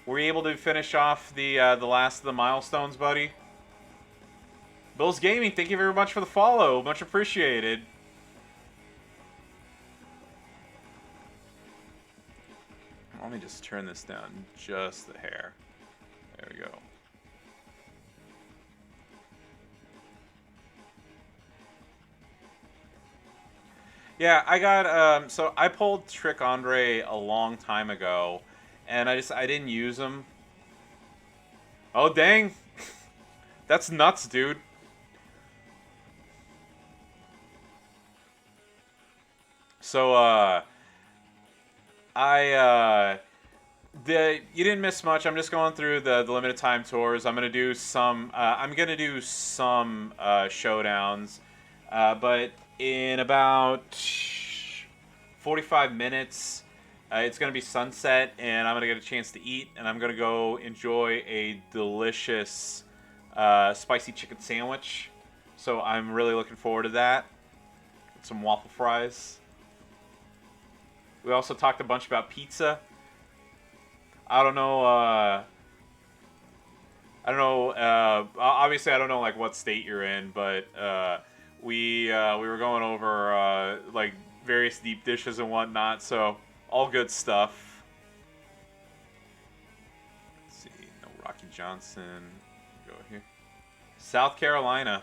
Were you able to finish off the last of the milestones, buddy? Bill's Gaming, thank you very much for the follow. Much appreciated. Let me just turn this down just a hair. There we go. Yeah, I got so I pulled Trick Andre a long time ago, and I didn't use him. Oh dang, that's nuts, dude. So you didn't miss much. I'm just going through the limited time tours. I'm gonna do some showdowns, but in about 45 minutes, it's gonna be sunset, and I'm gonna get a chance to eat, and I'm gonna go enjoy a delicious spicy chicken sandwich. So I'm really looking forward to that. Some waffle fries. We also talked a bunch about pizza. I don't know. I don't know. Obviously, I don't know like what state you're in, but we were going over like various deep dishes and whatnot. So all good stuff. Let's see. No Rocky Johnson. Go here. South Carolina.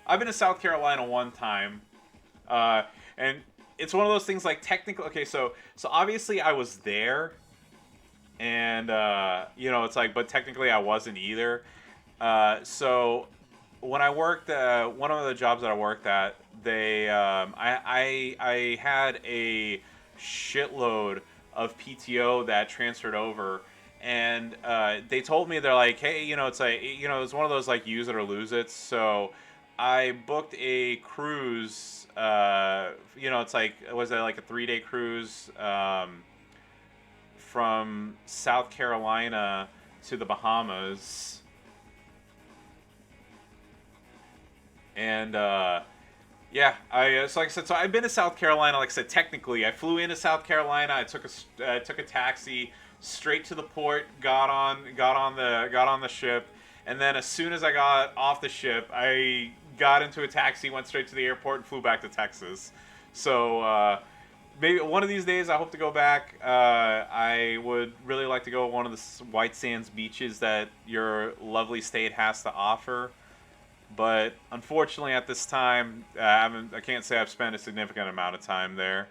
I've been to South Carolina one time, uh, and it's one of those things like technically. Okay, so obviously I was there, and it's like, but technically I wasn't either. So when I worked, one of the jobs that I worked at, I had a shitload of PTO that transferred over, and they told me, they're like, hey, it's like, it's one of those like use it or lose it. So I booked a cruise. It's like, was it like a 3-day cruise? From South Carolina to the Bahamas, and yeah, so like I said, so I've been to South Carolina. Like I said, technically, I flew into South Carolina. I took a taxi straight to the port, got on the ship, and then as soon as I got off the ship, I got into a taxi, went straight to the airport, and flew back to Texas. So maybe one of these days I hope to go back. I would really like to go to one of the white sands beaches that your lovely state has to offer. But unfortunately, at this time, I can't say I've spent a significant amount of time there.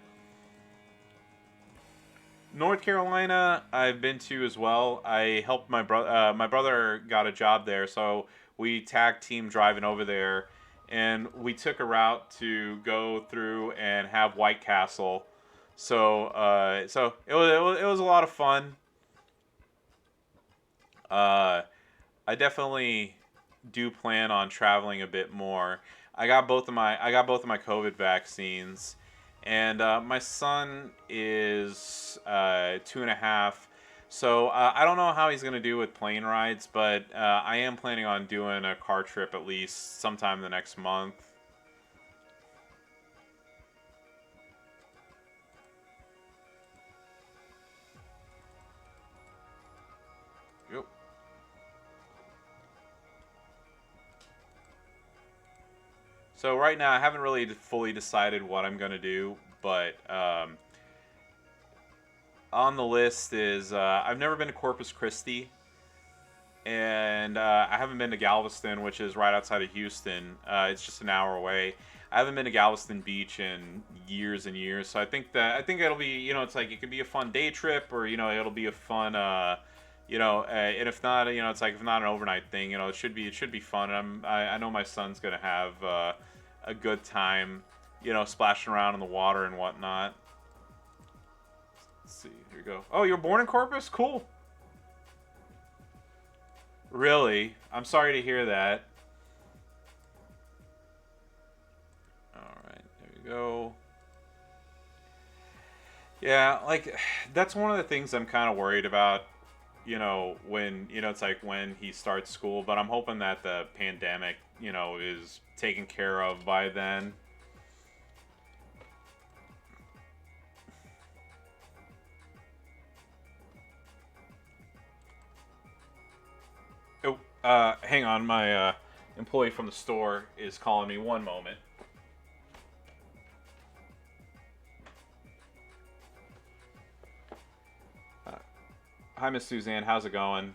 North Carolina, I've been to as well. I helped my brother. My brother got a job there, so we tag team driving over there, and we took a route to go through and have White Castle. So it was a lot of fun. Uh, I definitely do plan on traveling a bit more. I got both of my COVID vaccines, and my son is 2.5. So I don't know how he's gonna do with plane rides, but I am planning on doing a car trip at least sometime the next month. Yep. So right now I haven't really fully decided what I'm gonna do, but on the list is I've never been to Corpus Christi, and I haven't been to Galveston, which is right outside of Houston. It's just an hour away. I haven't been to Galveston Beach in years and years, so I think it'll be, it's like it could be a fun day trip, or it'll be a fun and if not, it's like, if not an overnight thing, it should be fun. I know my son's gonna have a good time, splashing around in the water and whatnot. Let's see, here we go. Oh, you were born in Corpus? Cool. Really? I'm sorry to hear that. Alright, there we go. Yeah, like, that's one of the things I'm kind of worried about, when, it's like when he starts school, but I'm hoping that the pandemic, is taken care of by then. Oh, hang on, my employee from the store is calling me. One moment. Uh, Hi, Miss Suzanne. How's it going?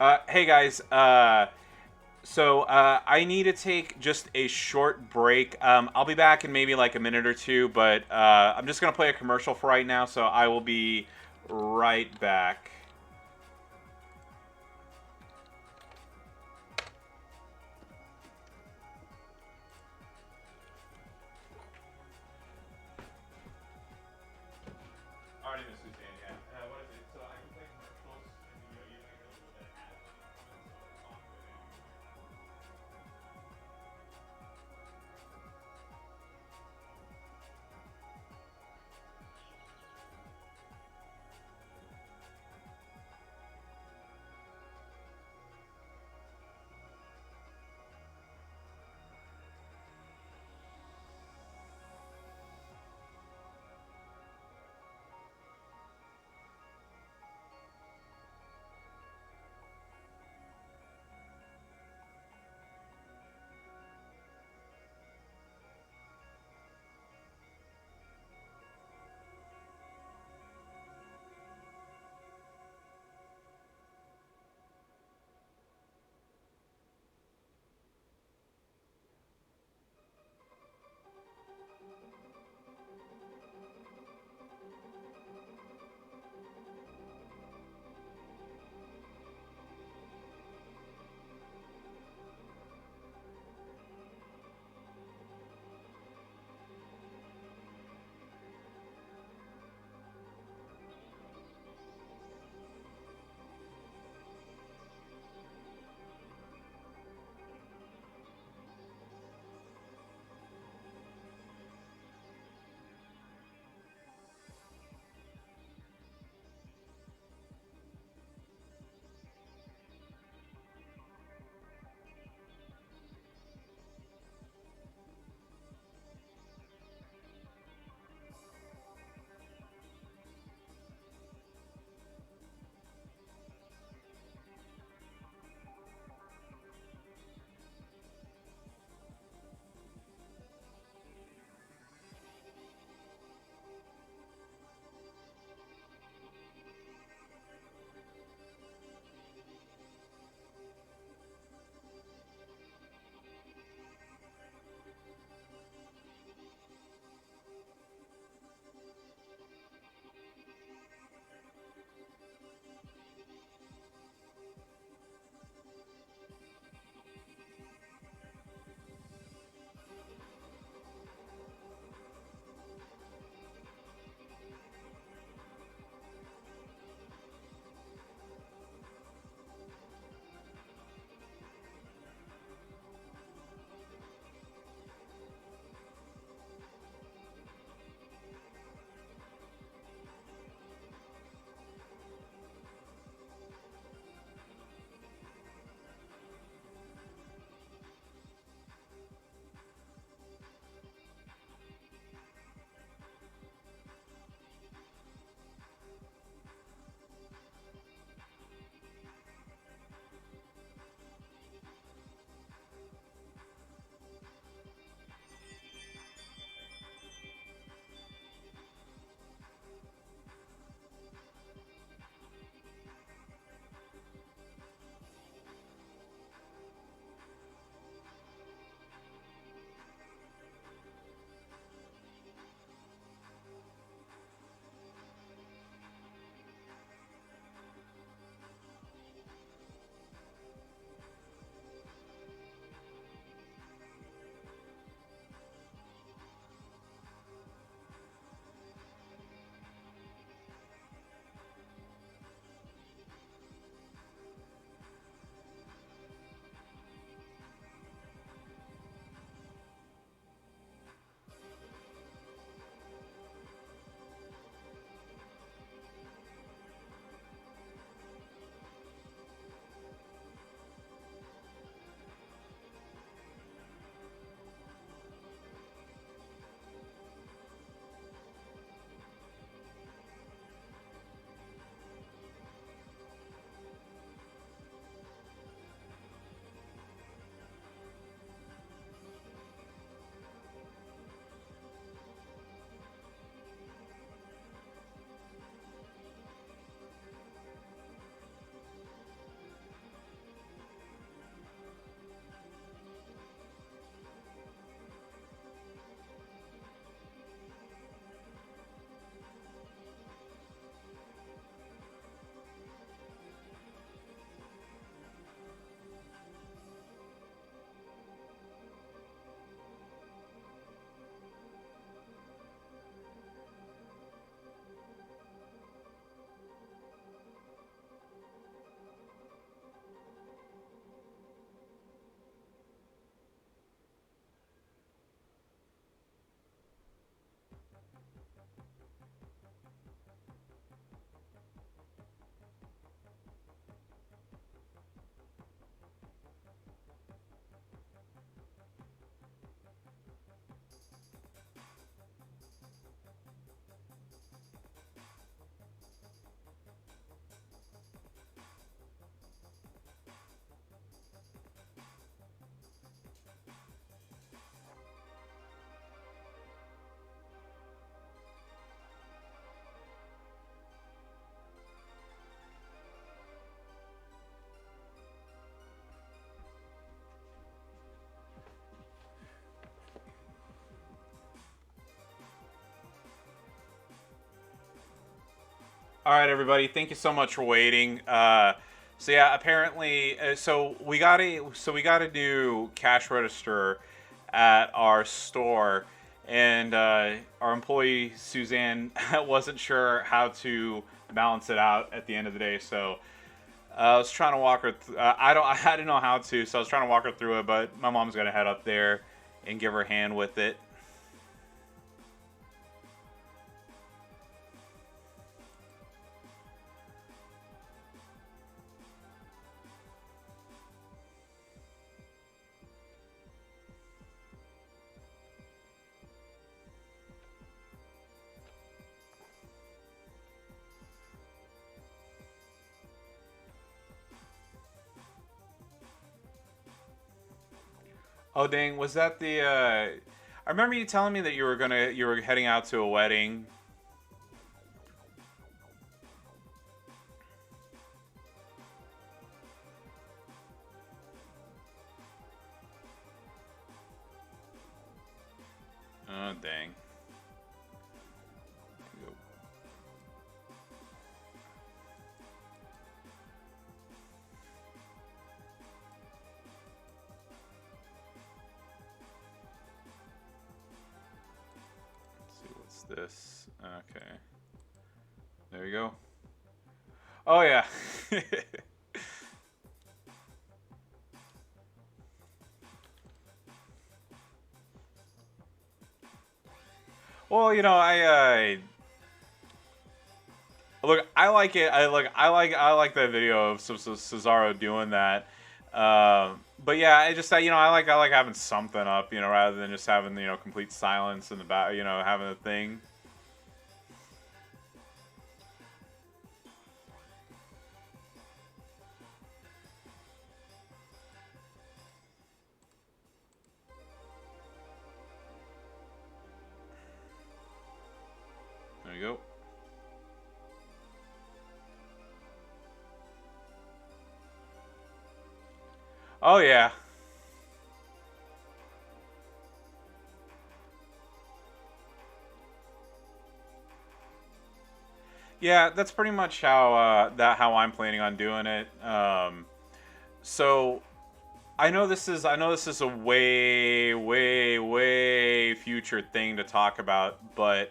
Hey guys. I need to take just a short break. I'll be back in maybe like a minute or two, but I'm just gonna play a commercial for right now, so I will be right back. Already missed Suzanne, yeah. What is it? So I can play commercials, and you might get a little bit of ad on the so it's on good. All right, everybody. Thank you so much for waiting. So yeah, apparently, we got a new cash register at our store, and our employee Suzanne wasn't sure how to balance it out at the end of the day. So I was trying to walk her. I didn't know how to, so I was trying to walk her through it. But my mom's gonna head up there and give her a hand with it. Oh dang, was that the? I remember you telling me that you were heading out to a wedding. Oh dang. Let's see what's this. Okay. There you go. Oh yeah. Well, look. I like it. I like that video of Cesaro doing that. But yeah, I just I like having something up, rather than just having complete silence in the back, having a thing. There you go. Oh yeah. Yeah, that's pretty much how I'm planning on doing it. So I know this is a way future thing to talk about, but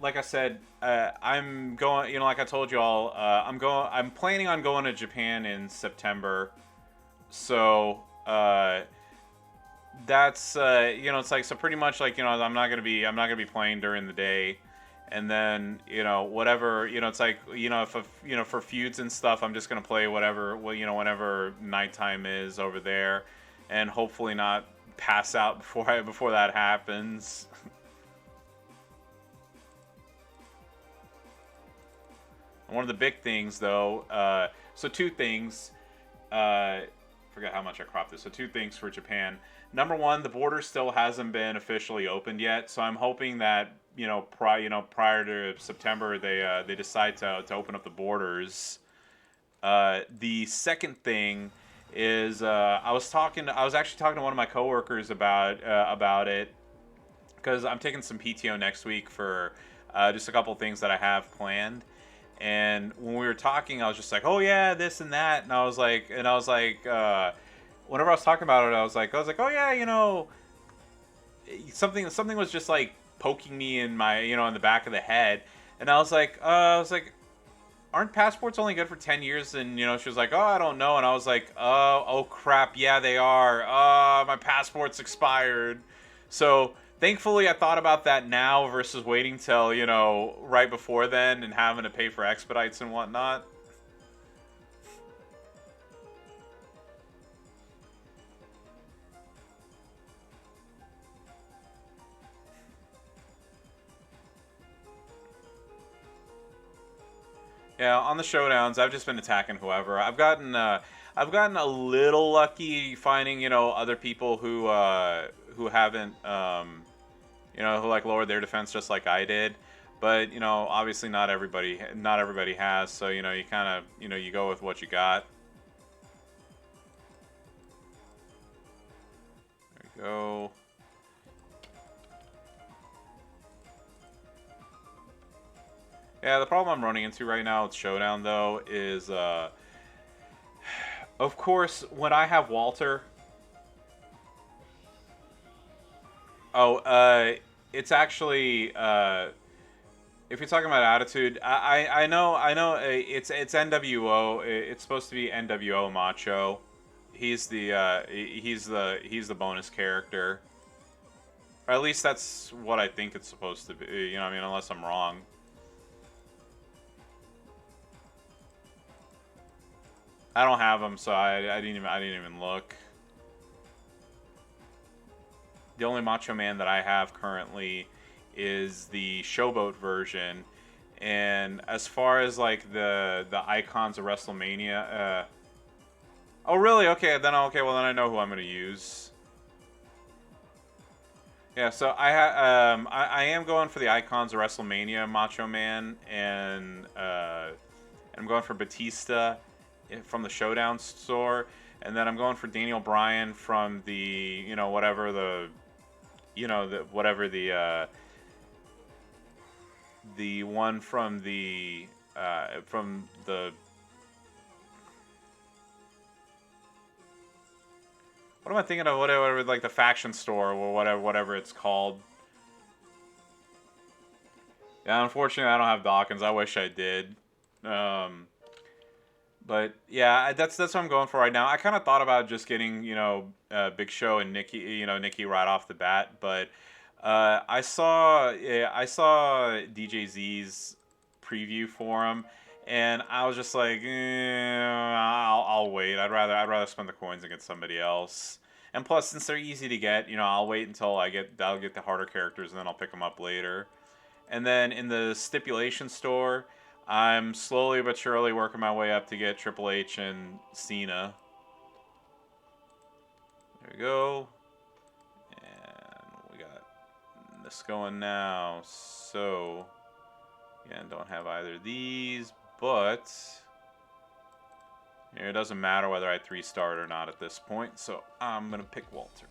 like I said, I'm going. Like I told you all, I'm planning on going to Japan in September. So that's it's like, so pretty much, like, I'm not gonna be playing during the day, and then whatever, it's like, if for feuds and stuff, I'm just gonna play whatever, well, whenever nighttime is over there, and hopefully not pass out before that happens. One of the big things, though, so two things. Forget how much I cropped this. So two things for Japan. Number one, the border still hasn't been officially opened yet. So I'm hoping that prior to September, they decide to open up the borders. The second thing is, I was actually talking to one of my coworkers about it, because I'm taking some PTO next week for just a couple things that I have planned. And when we were talking, I was just like, "Oh yeah, this and that," and whenever I was talking about it, "Oh yeah, something was just like poking me in my, in the back of the head," and I was like, "Aren't passports only good for 10 years?" And she was like, "Oh, I don't know," and I was like, "Oh crap, yeah, they are. My passport's expired." So thankfully, I thought about that now versus waiting till right before then and having to pay for expedites and whatnot. Yeah, on the showdowns, I've just been attacking whoever. I've gotten a little lucky finding other people who haven't who like lowered their defense just like I did. But obviously not everybody has. So you kind of you go with what you got. There you go. Yeah, the problem I'm running into right now with Showdown though is, of course, when I have Walter. Oh, it's actually if you're talking about attitude, it's NWO. It's supposed to be NWO Macho. He's the bonus character. Or at least that's what I think it's supposed to be. You know, what I mean, unless I'm wrong. I don't have them, so I didn't even look. The only Macho Man that I have currently is the Showboat version, and as far as like the icons of WrestleMania, oh really? Okay. Well then I know who I'm gonna use. Yeah, so I am going for the icons of WrestleMania Macho Man, and I'm going for Batista from the Showdown store, and then I'm going for Daniel Bryan from the whatever the one from the what am I thinking of, whatever, like the faction store or whatever it's called. Yeah, unfortunately I don't have Dawkins. I wish I did. Um, but yeah, that's what I'm going for right now. I kind of thought about just getting Big Show and Nikki right off the bat, but I saw DJZ's preview for him, and I was just like, I'll wait. I'd rather spend the coins and get somebody else. And plus, since they're easy to get, I'll wait until I'll get the harder characters, and then I'll pick them up later. And then in the stipulation store, I'm slowly but surely working my way up to get Triple H and Cena. There we go. And we got this going now. So, again, don't have either of these, but it doesn't matter whether I 3-star or not at this point. So I'm going to pick Walter.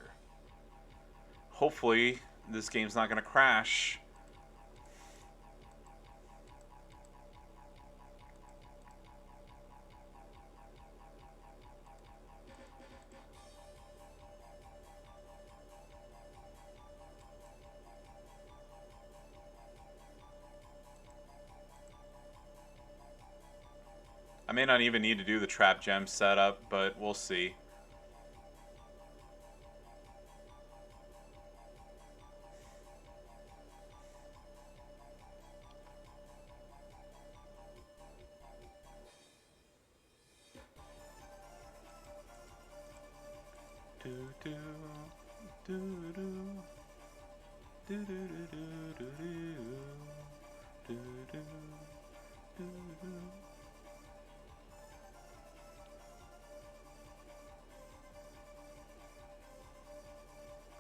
Hopefully, this game's not going to crash. I may not even need to do the trap gem setup, but we'll see.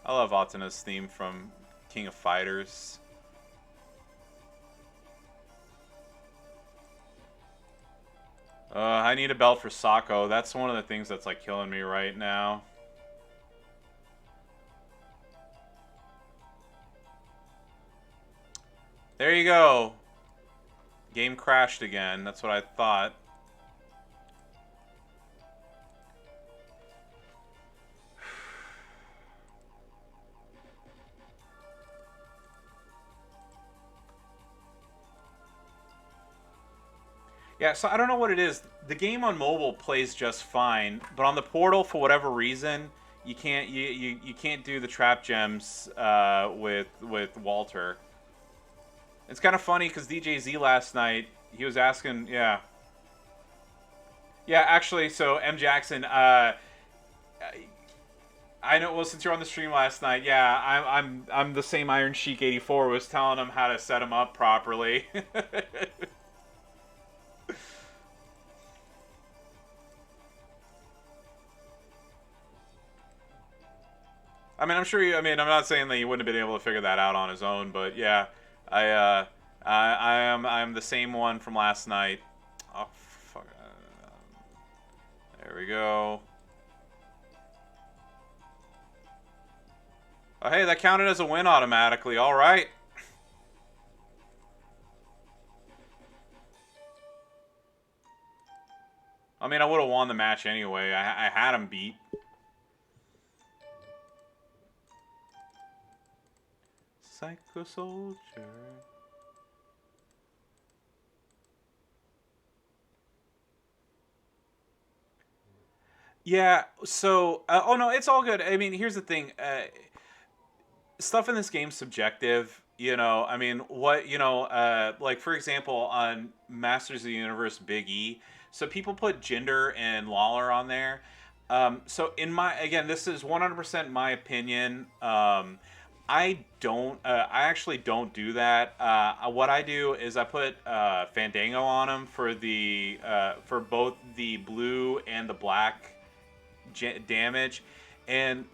I love Atana's theme from King of Fighters. I need a belt for Sako. That's one of the things that's like killing me right now. There you go. Game crashed again. That's what I thought. Yeah, so I don't know what it is. The game on mobile plays just fine, but on the portal, for whatever reason, you can't do the trap gems with Walter. It's kind of funny because DJZ last night, he was asking, yeah, actually, so M Jackson, I know. Well, since you're on the stream last night, yeah, I'm the same Iron Sheik 84 was telling him how to set him up properly. I mean, I'm sure. I mean, I'm not saying that he wouldn't have been able to figure that out on his own, but yeah, I I'm the same one from last night. Oh fuck. There we go. Oh hey, that counted as a win automatically. All right. I mean, I would have won the match anyway. I had him beat. Psycho Soldier. Yeah, so, oh no, it's all good. I mean, here's the thing. Stuff in this game's subjective. I mean, like, for example, on Masters of the Universe Big E, so people put Jinder and Lawler on there. So, again, this is 100% my opinion. I actually don't do that. What I do is I put Fandango on them for both the blue and the black damage, and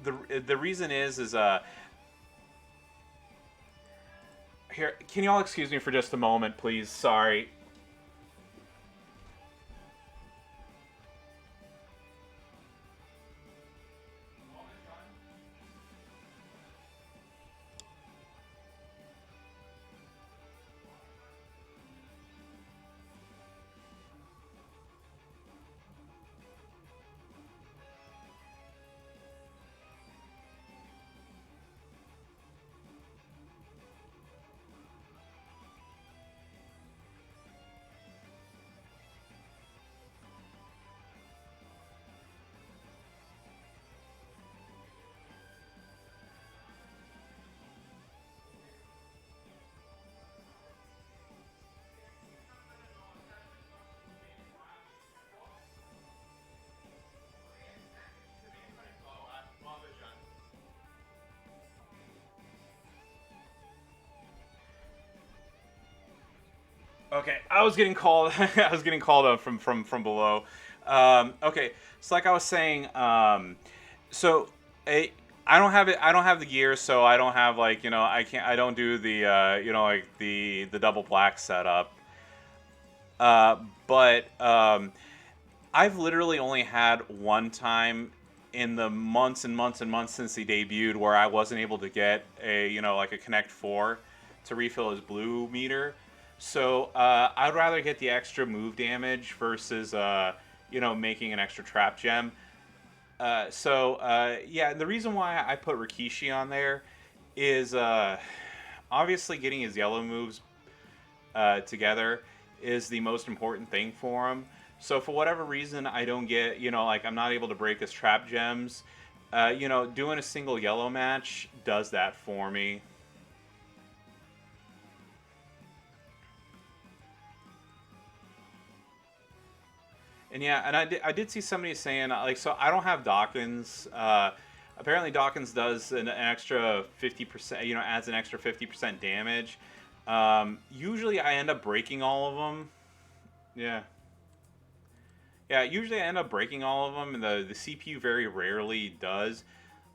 the reason is here. Can you all excuse me for just a moment, please? Sorry. Okay, I was getting called. I was getting called up from below. Okay, so like I was saying, so a I don't have it. I don't have the gear, so I don't have, like, I can't. I don't do the like the double black setup. Uh, but I've literally only had one time in the months and months and months since he debuted where I wasn't able to get a like a Connect 4 to refill his blue meter. So I'd rather get the extra move damage versus making an extra trap gem. Yeah, and the reason why I put Rikishi on there is obviously getting his yellow moves together is the most important thing for him. So for whatever reason, I don't get, like, I'm not able to break his trap gems. Doing a single yellow match does that for me. And yeah, and I did see somebody saying, like, so I don't have Dawkins. Apparently Dawkins does an extra 50%, adds an extra 50% damage. Usually I end up breaking all of them. Yeah. Yeah, usually I end up breaking all of them, and the CPU very rarely does.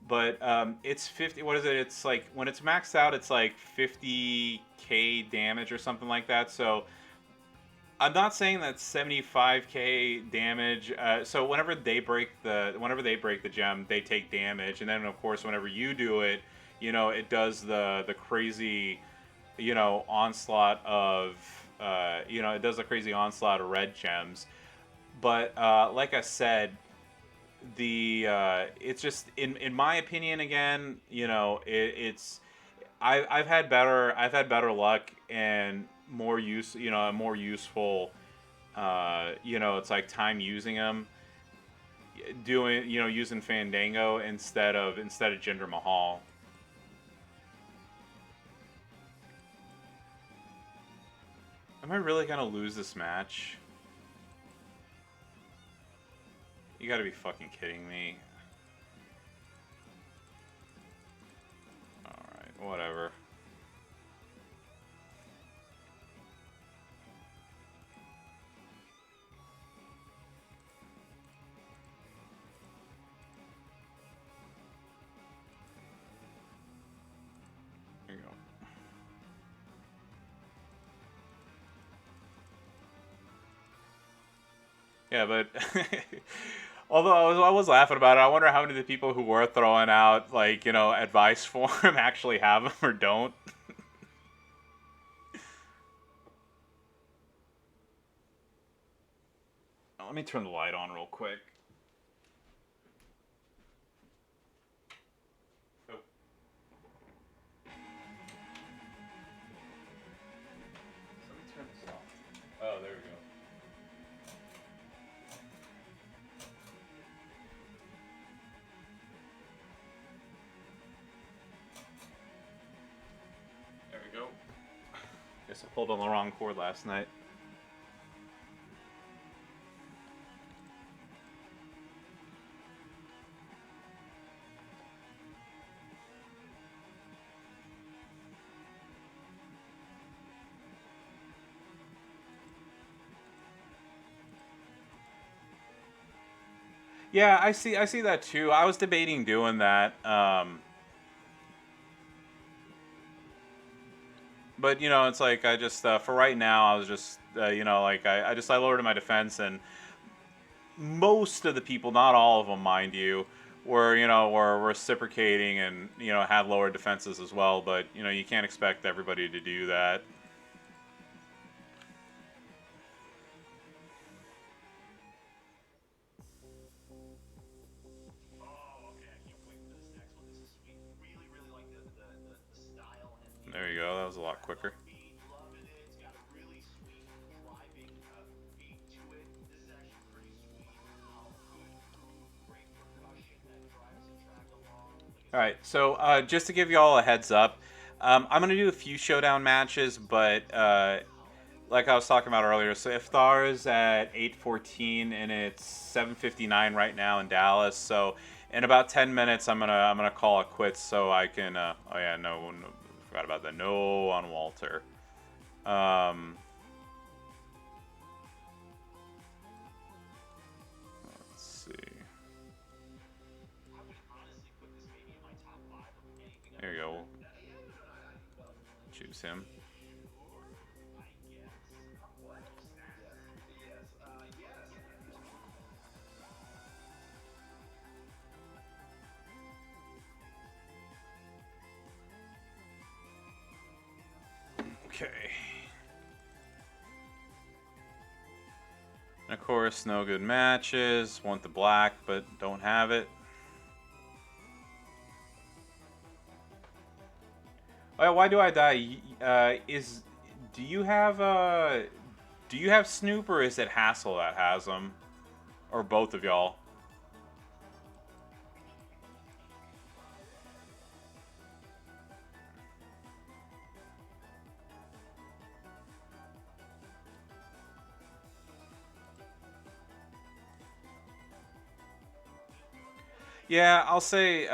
But it's 50. What is it? It's like when it's maxed out, it's like 50k damage or something like that. So I'm not saying that 75k damage. So whenever they break the gem, they take damage, and then of course whenever you do it, it does the crazy, onslaught of it does a crazy onslaught of red gems. But like I said, the it's just in my opinion, again, it's I've had better luck and more use, more useful, it's like time using them, using Fandango instead of Jinder Mahal. Am I really gonna lose this match? You gotta be fucking kidding me. Alright, whatever. Here you go. Yeah, but although I was laughing about it, I wonder how many of the people who were throwing out, like, advice for him actually have them or don't. Let me turn the light on real quick. Oh. Let me turn this off. Oh, there we go. There we go. Guess I pulled on the wrong cord last night. Yeah, I see that too. I was debating doing that. But it's like I just for right now I was just like I lowered my defense, and most of the people, not all of them, mind you, were reciprocating and had lower defenses as well. But you can't expect everybody to do that. There you go. That was a lot quicker. All right, so just to give you all a heads up, I'm gonna do a few showdown matches, but like I was talking about earlier, so Iftar is at 8:14 and it's 7:59 right now in Dallas. So in about 10 minutes, I'm gonna call it quits so I can. Oh yeah, no, forgot about that. No on Walter. Um, let's see. There you go. Choose him. Okay. And of course, no good matches. Want the black, but don't have it. Oh, yeah, why do I die? Do you have Snoop, or is it Hassel that has them, or both of y'all? Yeah, I'll say.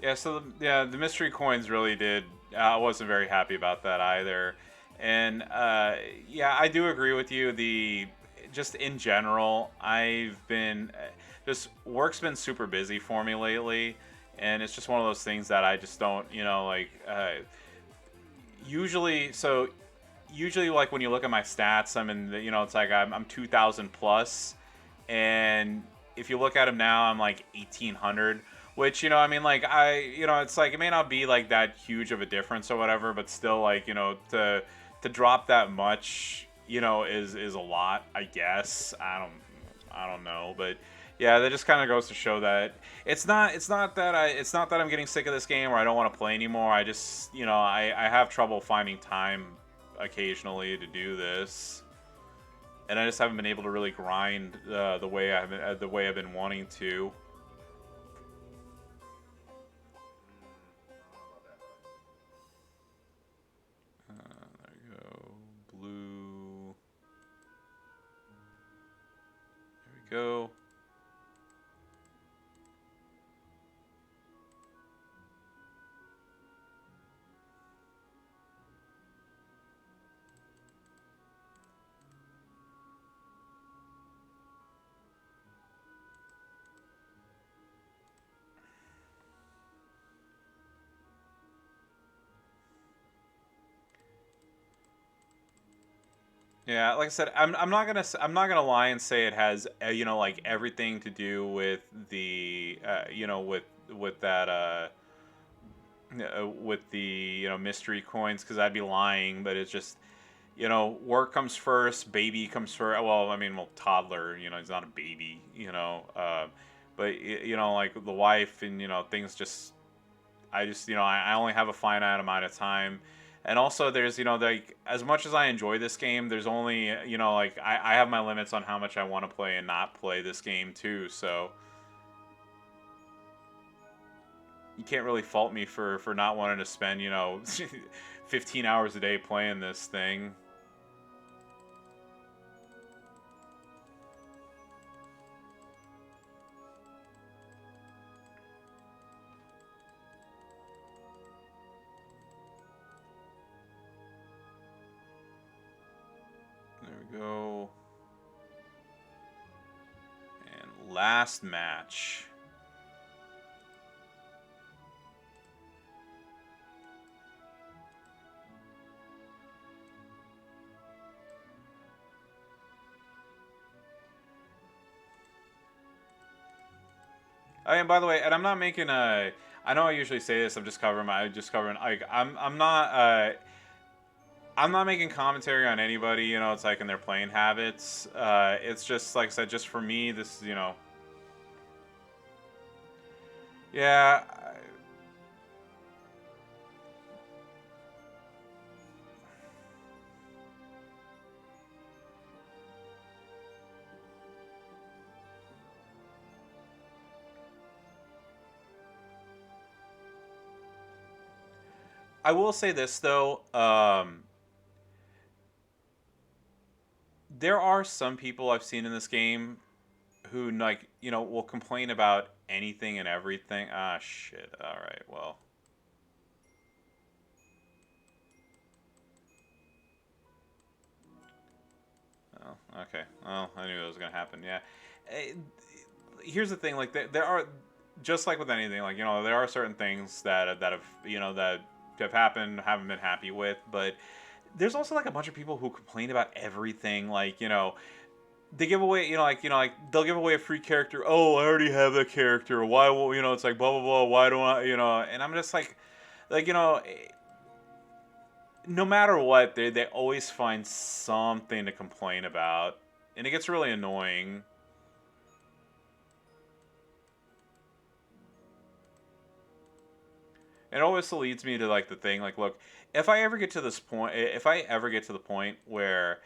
Yeah, so the mystery coins really did. I wasn't very happy about that either, and yeah, I do agree with you. The Just in general, I've been just work's been super busy for me lately, and it's just one of those things that I just don't, like usually. So usually, like when you look at my stats, I'm in the, it's like I'm 2,000 plus, and if you look at them now, I'm like 1,800. Which I mean, like it's like it may not be like that huge of a difference or whatever, but still, like to drop that much, is a lot, I guess. I don't know, but yeah, that just kind of goes to show that it's not that I'm getting sick of this game or I don't want to play anymore. I just I have trouble finding time occasionally to do this, and I just haven't been able to really grind the way I've been wanting to. There we go. Blue. There we go. Yeah, like I said, I'm not gonna lie and say it has like everything to do with the with that with the mystery coins, because I'd be lying. But it's just you know, work comes first, baby comes first. Well, I mean, well, toddler, you know, he's not a baby, you know, but you know, like the wife and you know, things just, I just, you know, I only have a finite amount of time. And also, there's, you know, like, as much as I enjoy this game, there's only, you know, like, I have my limits on how much I want to play and not play this game, too. So, you can't really fault me for not wanting to spend, you know, 15 hours a day playing this thing. There we go. And last match. Oh, and by the way, and I'm not making a. I know I usually say this. I'm just covering. Just covering. Like I'm not. I'm not making commentary on anybody. You know, it's like in their playing habits. It's just like I said. Just for me, this. You know. Yeah. I will say this though. There are some people I've seen in this game who like you know will complain about anything and everything. Ah, shit. All right. Well. Oh, okay. Well, I knew that was gonna happen. Yeah. Eh, Here's the thing. Like there are, just like with anything, like you know, there are certain things that have you know that have happened, haven't been happy with, but there's also like a bunch of people who complain about everything. Like you know, they give away, you know, like they'll give away a free character. Oh, I already have that character. Why won't you know? It's like blah blah blah. Why don't I? You know, and I'm just like you know, no matter what, they always find something to complain about, and it gets really annoying. It always leads me to like the thing, like, look, if I ever get to this point, if I ever get to the point where,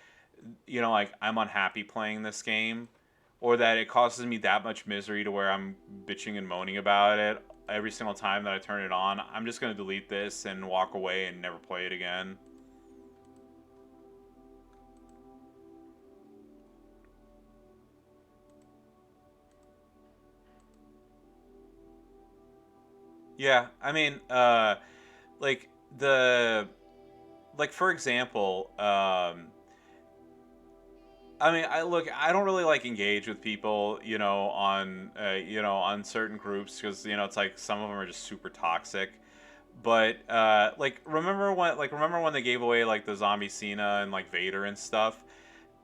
you know, like I'm unhappy playing this game, or that it causes me that much misery to where I'm bitching and moaning about it every single time that I turn it on, I'm just gonna delete this and walk away and never play it again. Yeah, I mean, like the like for example, I mean, I look. I don't really like engage with people, you know, on certain groups because you know it's like some of them are just super toxic. But remember when they gave away like the zombie Cena and like Vader and stuff.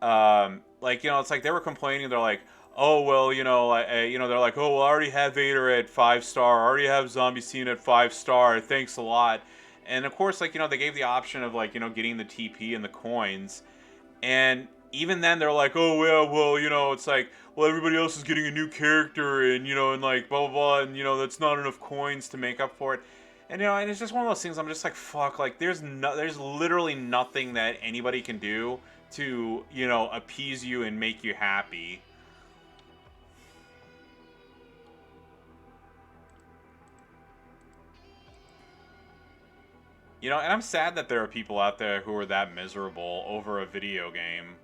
Like you know, it's like they were complaining. They're like, oh well, you know, you know, they're like, oh well, I already have Vader at 5 star. I already have zombie Cena at 5 star. Thanks a lot. And of course, like you know, they gave the option of like you know getting the TP and the coins. And even then, they're like, oh, yeah, well, you know, it's like, well, everybody else is getting a new character and, you know, and like, blah, blah, blah. And, you know, that's not enough coins to make up for it. And, you know, and it's just one of those things I'm just like, fuck, like, there's literally nothing that anybody can do to, you know, appease you and make you happy. You know, and I'm sad that there are people out there who are that miserable over a video game.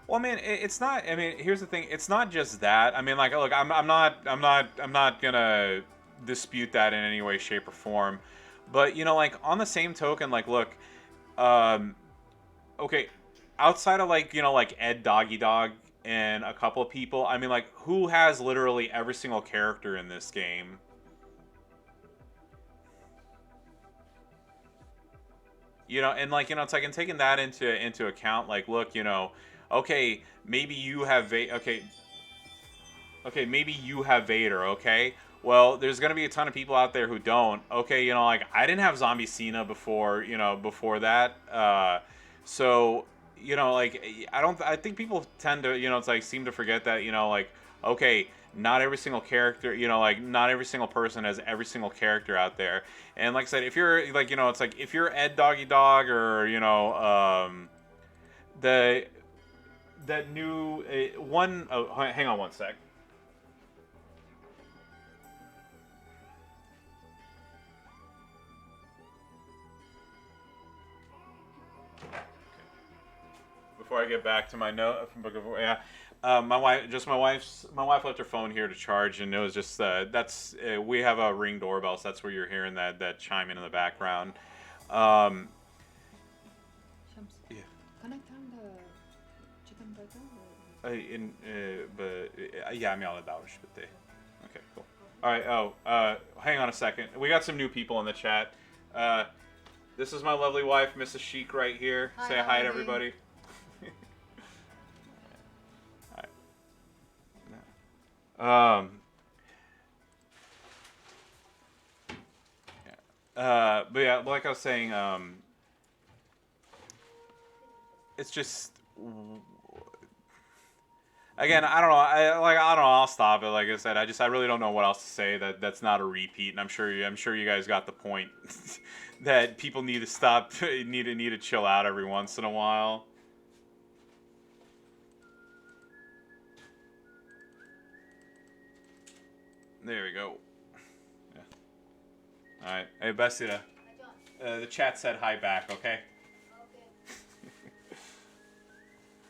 Well, I mean, it's not. I mean, here's the thing. It's not just that. I mean, like, look, I'm not gonna dispute that in any way, shape, or form. But you know, like on the same token, like, look, um, okay, outside of like you know, like Ed Doggy Dog and a couple of people, I mean, like, who has literally every single character in this game? You know, and like you know, it's like and taking that into account, like, look, you know. okay, maybe you have okay, maybe you have Vader, okay? Well, there's gonna be a ton of people out there who don't. Okay, you know, like I didn't have Zombie Cena before, you know, before that. So, you know, like I think people tend to, you know, it's like seem to forget that, you know, like okay, not every single character, you know, like not every single person has every single character out there. And like I said, if you're like, you know, it's like if you're Ed Doggy Dog or, you know, the that new one oh, hang on one sec. Before I get back to my note, yeah, my wife left her phone here to charge, and it was just that's we have a Ring doorbell, so that's where you're hearing that chime in the background. Um, Shams, yeah, can I turn the chicken burger? yeah, I'm yelling about it. Okay, cool. All right. Oh, hang on a second. We got some new people in the chat. Uh, this is my lovely wife, Mrs. Chic, right here. Hi, Say hi to everybody. Um, but yeah, like I was saying, it's just again, I don't know. I don't know. I'll stop it. Like I said, I really don't know what else to say. That's not a repeat, and I'm sure you guys got the point. That people need to stop, need to chill out every once in a while. There we go. Yeah. All right. Hey, Bessida. The chat said hi back. Okay.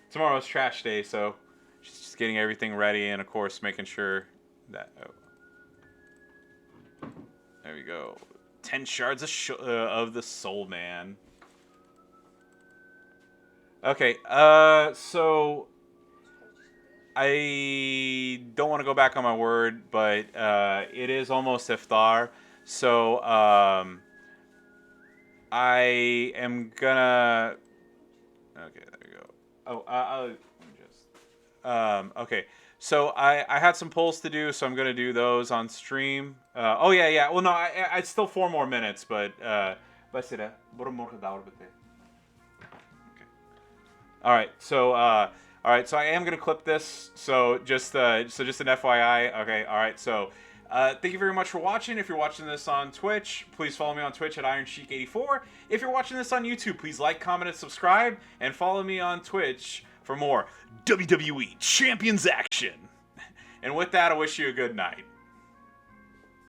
Tomorrow's trash day, so she's just getting everything ready, and of course making sure that. Oh, there we go. 10 shards of the soul man. Okay. So I don't want to go back on my word, but it is almost iftar, so I am gonna. Okay, there we go. Oh, I'll just. Okay, so I had some polls to do, so I'm gonna do those on stream. Oh yeah. Well, no, it's still 4 more minutes, but okay. All right, so I am gonna clip this. So just an FYI. Okay. All right. So thank you very much for watching. If you're watching this on Twitch, please follow me on Twitch at IronSheik84. If you're watching this on YouTube, please like, comment, and subscribe, and follow me on Twitch for more WWE Champions action. And with that, I wish you a good night.